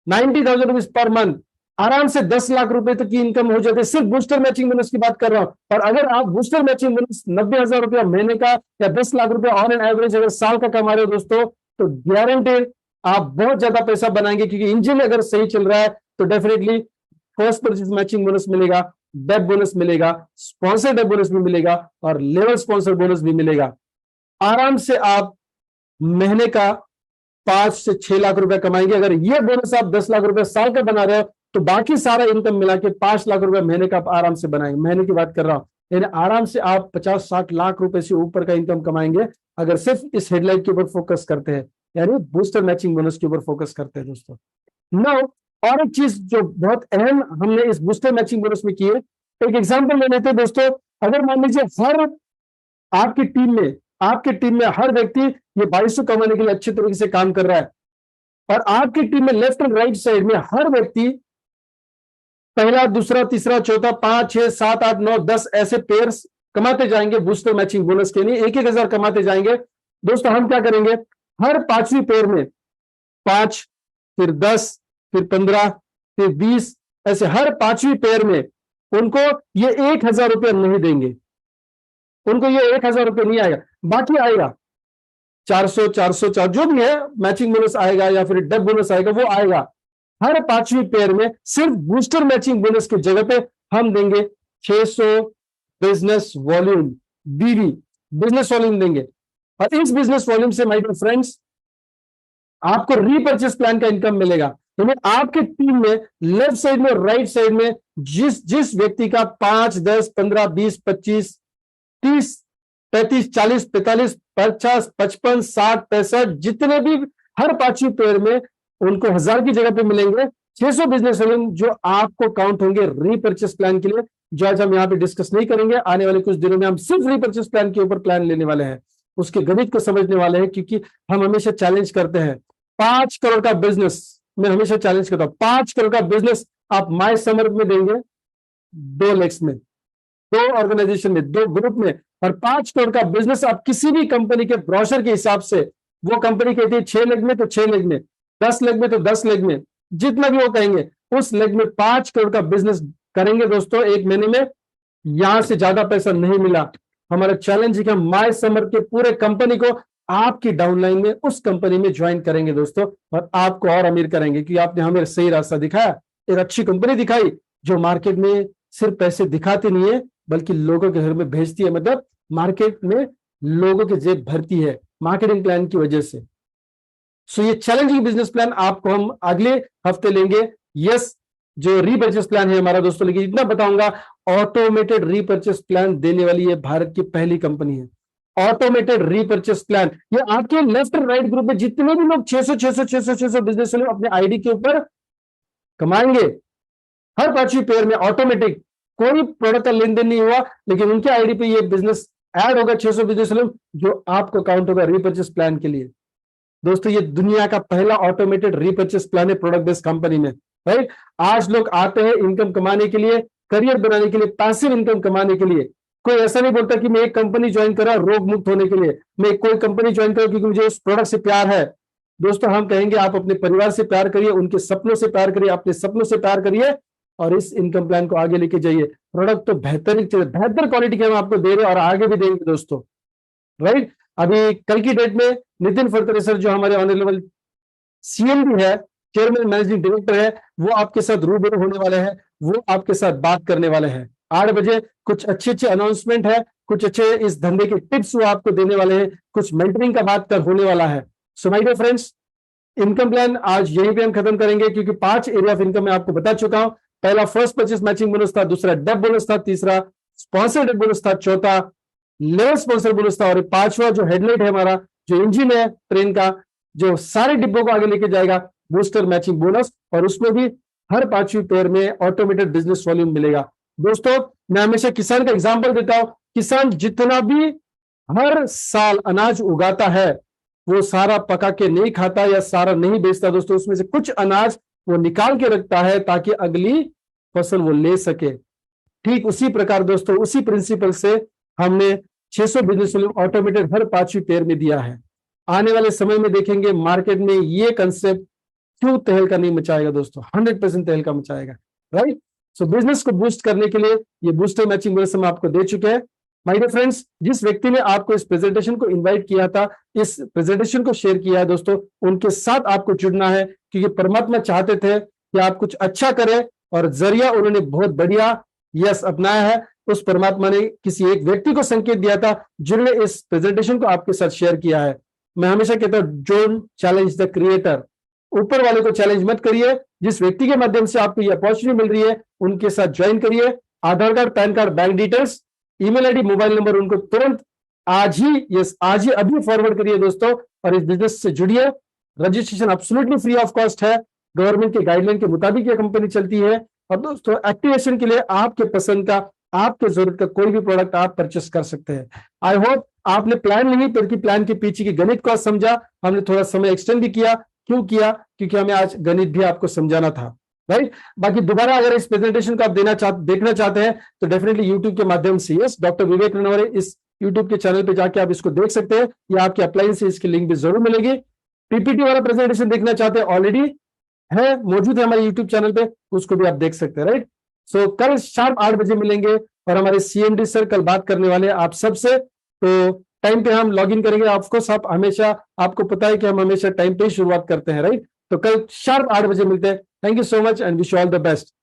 90,000 रुपीज पर मंथ, आराम से 10 लाख रुपए तक की इनकम हो जाती है। सिर्फ बूस्टर मैचिंग बोनस की बात कर रहा हूं। और अगर आप बूस्टर मैचिंग बोनस 90,000 रुपया महीने का या 10 लाख रुपया ऑन एन एवरेज अगर साल का कमा रहे हो दोस्तों, तो गारंटेड आप बहुत ज्यादा पैसा बनाएंगे, क्योंकि इंजन अगर सही चल रहा है तो definitely first purchase matching bonus मिलेगा, डेप बोनस मिलेगा, स्पॉन्सर डेप बोनस भी मिलेगा, और लेवल स्पॉन्सर बोनस भी मिलेगा। आराम से आप महीने का 5 से 6 लाख रुपए कमाएंगे। अगर ये बोनस आप 10 लाख रुपए साल का बना रहे हो, तो बाकी सारा इनकम मिला के 5 लाख रुपए महीने का आप आराम से बनाएंगे। महीने की बात कर रहा हूं, यानी आराम से आप 50-60 लाख रुपए से ऊपर का इनकम कमाएंगे, अगर सिर्फ इस हेडलाइन के ऊपर फोकस करते हैं, यानी बूस्टर मैचिंग बोनस के ऊपर फोकस करते हैं दोस्तों। नाउ और एक चीज जो बहुत अहम हमने इस बूस्टर मैचिंग बोनस में की है, एक एग्जांपल ले लेते हैं दोस्तों। अगर मान लीजिए आपकी टीम में हर व्यक्ति ये 2200 कमाने के लिए अच्छे तरीके से काम कर रहा है, और आपकी टीम में लेफ्ट एंड राइट साइड में हर व्यक्ति पहला, दूसरा, तीसरा, चौथा, 5, 6, 7, 8, 9, 10 ऐसे पेयर्स कमाते जाएंगे बूस्टर मैचिंग बोनस के लिए, 1,000 कमाते जाएंगे दोस्तों। हम क्या करेंगे, हर 5वीं पेयर में 5, फिर 10, फिर 15, फिर 20, ऐसे हर 5वीं पेयर में उनको ये 1,000 रुपया नहीं देंगे, उनको ये 1,000 रुपये नहीं आएगा, बाकी आएगा 400, 400, जो भी है मैचिंग बोनस आएगा या फिर डेप बोनस आएगा, वो आएगा हर 5वीं पेयर में। सिर्फ बूस्टर मैचिंग बोनस की जगह पे हम देंगे 600 बिजनेस वॉल्यूम, बीवी बिजनेस वॉल्यूम देंगे। और इस बिजनेस वॉल्यूम से माय डियर फ्रेंड्स आपको रीपर्चेस प्लान का इनकम मिलेगा। तो आपके टीम में लेफ्ट साइड में और राइट साइड में जिस व्यक्ति का 5, 10, 15, 20, 25, 30, 35, 40, 45, 50, 55, 60, 65, जितने भी हर 5वीं पेयर में उनको 1,000 की जगह पे मिलेंगे 600 बिजनेस वॉल्यूम, जो आपको काउंट होंगे रीपर्चेस प्लान के लिए, जो आज हम यहाँ पे डिस्कस नहीं करेंगे। आने वाले कुछ दिनों में हम सिर्फ रीपर्चेस प्लान के ऊपर प्लान लेने वाले हैं, उसके गणित को समझने वाले हैं, क्योंकि हम हमेशा चैलेंज करते हैं 5 करोड़ का बिजनेस। मैं हमेशा चैलेंज करता हूं 5 करोड़ का बिजनेस आप माय समर में देंगे 2 लेग्स में, 2 ऑर्गेनाइजेशन में, 2 ग्रुप में। और 5 करोड़ का बिजनेस आप किसी भी कंपनी के ब्रोशर के हिसाब से, वो कंपनी कहती है 6 लेग में तो 6 लेग में, 10 लेग में तो 10 लेग में, जितना भी वो कहेंगे उस लेग में 5 करोड़ का बिजनेस करेंगे दोस्तों एक महीने में। यहां से ज्यादा पैसा नहीं मिला। हमारा चैलेंज है कि हम माय समर के पूरे कंपनी को आपकी डाउनलाइन में उस कंपनी में ज्वाइन करेंगे दोस्तों, और आपको और अमीर करेंगे, क्योंकि आपने हमें सही रास्ता दिखाया, एक अच्छी कंपनी दिखाई जो मार्केट में सिर्फ पैसे दिखाती नहीं है बल्कि लोगों के घर में भेजती है, मतलब मार्केट में लोगों के जेब भरती है मार्केटिंग प्लान की वजह से। सो ये चैलेंजिंग बिजनेस प्लान आपको हम अगले हफ्ते लेंगे। यस, जो रीपर्चेस प्लान है हमारा दोस्तों। लेकिन इतना बताऊंगा, ऑटोमेटेड रीपर्चेस प्लान देने वाली ये भारत की पहली कंपनी है। ऑटोमेटेड रीपर्चेस प्लान, ये आपके लेफ्ट और राइट ग्रुप में जितने भी लोग 600 बिजनेस अपने आईडी के ऊपर कमाएंगे, हर 5वीं पेयर में ऑटोमेटिक, कोई प्रोडक्ट का लेन देन नहीं हुआ, लेकिन उनके आईडी पे ये बिजनेस ऐड होगा, 600 बिजनेस जो आपको काउंट होगा रीपर्चेस प्लान के लिए। दोस्तों ये दुनिया का पहला ऑटोमेटेड रीपर्चेस प्लान है प्रोडक्ट बेस्ड कंपनी में, राइट। आज लोग आते हैं इनकम कमाने के लिए, करियर बनाने के लिए, पैसिव इनकम कमाने के लिए। कोई ऐसा नहीं बोलता कि मैं एक कंपनी ज्वाइन करा रोग मुक्त होने के लिए, मैं कोई कंपनी ज्वाइन करूं क्योंकि मुझे उस प्रोडक्ट से प्यार है। दोस्तों हम कहेंगे आप अपने परिवार से प्यार करिए, उनके सपनों से प्यार करिए, अपने सपनों से प्यार करिए और इस इनकम प्लान को आगे लेके जाइए। प्रोडक्ट तो बेहतर क्वालिटी के हम आपको दे रहे हैं और आगे भी देंगे दोस्तों, राइट। अभी कल की डेट में नितिन फड़तरे सर जो हमारे ऑनरेबल सीएमडी है, चेयरमैन मैनेजिंग डायरेक्टर है, वो आपके साथ रूबरू होने वाले हैं, वो आपके साथ बात करने वाले हैं 8 बजे। कुछ अच्छे अनाउंसमेंट है, कुछ अच्छे इस धंधे के टिप्स वो आपको देने वाले हैं, कुछ मेंटरिंग का बात कर होने वाला है। So my dear friends, income plan आज यहीं पे हम खत्म करेंगे क्योंकि 5 एरिया ऑफ इनकम मैं आपको बता चुका हूं। पहला फर्स्ट परचेस मैचिंग बोनस था, दूसरा डेप बोनस था, तीसरा स्पॉन्सर डेप बोनस था, चौथा लेवल स्पॉन्सर बोनस था और 5वां जो हेडलाइट है हमारा, जो इंजन है ट्रेन का, जो सारे डिब्बों को आगे लेके जाएगा, बूस्टर मैचिंग बोनस। और उसमें भी हर 5वीं पेयर में ऑटोमेटेड बिजनेस वॉल्यूम मिलेगा। दोस्तों मैं हमेशा किसान का एग्जांपल देता हूं, किसान जितना भी हर साल अनाज उगाता है वो सारा पका के नहीं खाता या सारा नहीं बेचता दोस्तों, उसमें से कुछ अनाज वो निकाल के रखता है ताकि अगली फसल वो ले सके। ठीक उसी प्रकार दोस्तों, उसी प्रिंसिपल से हमने 600 बिजनेस वॉल्यूम ऑटोमेटेड हर 5वीं पेयर में दिया है। आने वाले समय में देखेंगे मार्केट में ये कंसेप्ट क्यों तहलका नहीं मचाएगा दोस्तों, 100% तहलका मचाएगा, राइट। सो बिजनेस को बूस्ट करने के लिए ये बूस्टर मैचिंग बोनस हम आपको दे चुके हैं। माय डियर फ्रेंड्स, जिस व्यक्ति ने आपको इस प्रेजेंटेशन को इनवाइट किया था, इस प्रेजेंटेशन को शेयर किया है दोस्तों, उनके साथ आपको जुड़ना है क्योंकि परमात्मा चाहते थे कि आप कुछ अच्छा करें और जरिया उन्होंने बहुत बढ़िया यस अपनाया है। उस परमात्मा ने किसी एक व्यक्ति को संकेत दिया था जिन्होंने इस प्रेजेंटेशन को आपके साथ शेयर किया है। मैं हमेशा कहता हूं डोंट चैलेंज द क्रिएटर, ऊपर वाले को चैलेंज मत करिए। जिस व्यक्ति के माध्यम से आपको ये अपॉर्चुनिटी मिल रही है उनके साथ ज्वाइन करिए। Aadhaar card, PAN card, bank details, email ID, mobile number उनको तुरंत आज ही अभी फॉरवर्ड करिए दोस्तों और इस बिजनेस से जुड़िए। Registration absolutely free of cost है, गवर्नमेंट के गाइडलाइन के मुताबिक ये कंपनी चलती है। और दोस्तों एक्टिवेशन के लिए आपके पसंद का, आपके जरूरत का कोई भी प्रोडक्ट आप परचेस कर सकते हैं। आई होप आपने प्लान नहीं बल्कि प्लान के पीछे की गणित को समझा। हमने थोड़ा समय एक्सटेंड भी किया, क्यों किया? क्योंकि हमें आज गणित भी आपको समझाना था, राइट। बाकी दोबारा अगर इस प्रेजेंटेशन को आप देखना चाहते हैं तो डेफिनेटली यूट्यूब के माध्यम से यस डॉक्टर विवेक रनवरे इस यूट्यूब के चैनल पे जाके आप इसको देख सकते हैं, या आपके अप्लायंस से इसकी लिंक भी जरूर मिलेगी। पीपीटी वाला प्रेजेंटेशन देखना चाहते हैं, ऑलरेडी है, मौजूद है हमारे यूट्यूब चैनल पे, उसको भी आप देख सकते हैं, राइट। सो कल शाम 8 बजे मिलेंगे और हमारे सीएमडी सर कल बात करने वाले हैं आप सबसे। तो टाइम पे हम लॉग इन करेंगे। ऑफकोर्स आप हमेशा, आपको पता है कि हम हमेशा टाइम पे ही शुरुआत करते हैं, राइट। तो कल शार्प 8 बजे मिलते हैं। Thank you so much and wish you all the best.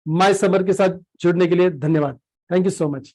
My summer के साथ जुड़ने के लिए धन्यवाद। Thank you so much.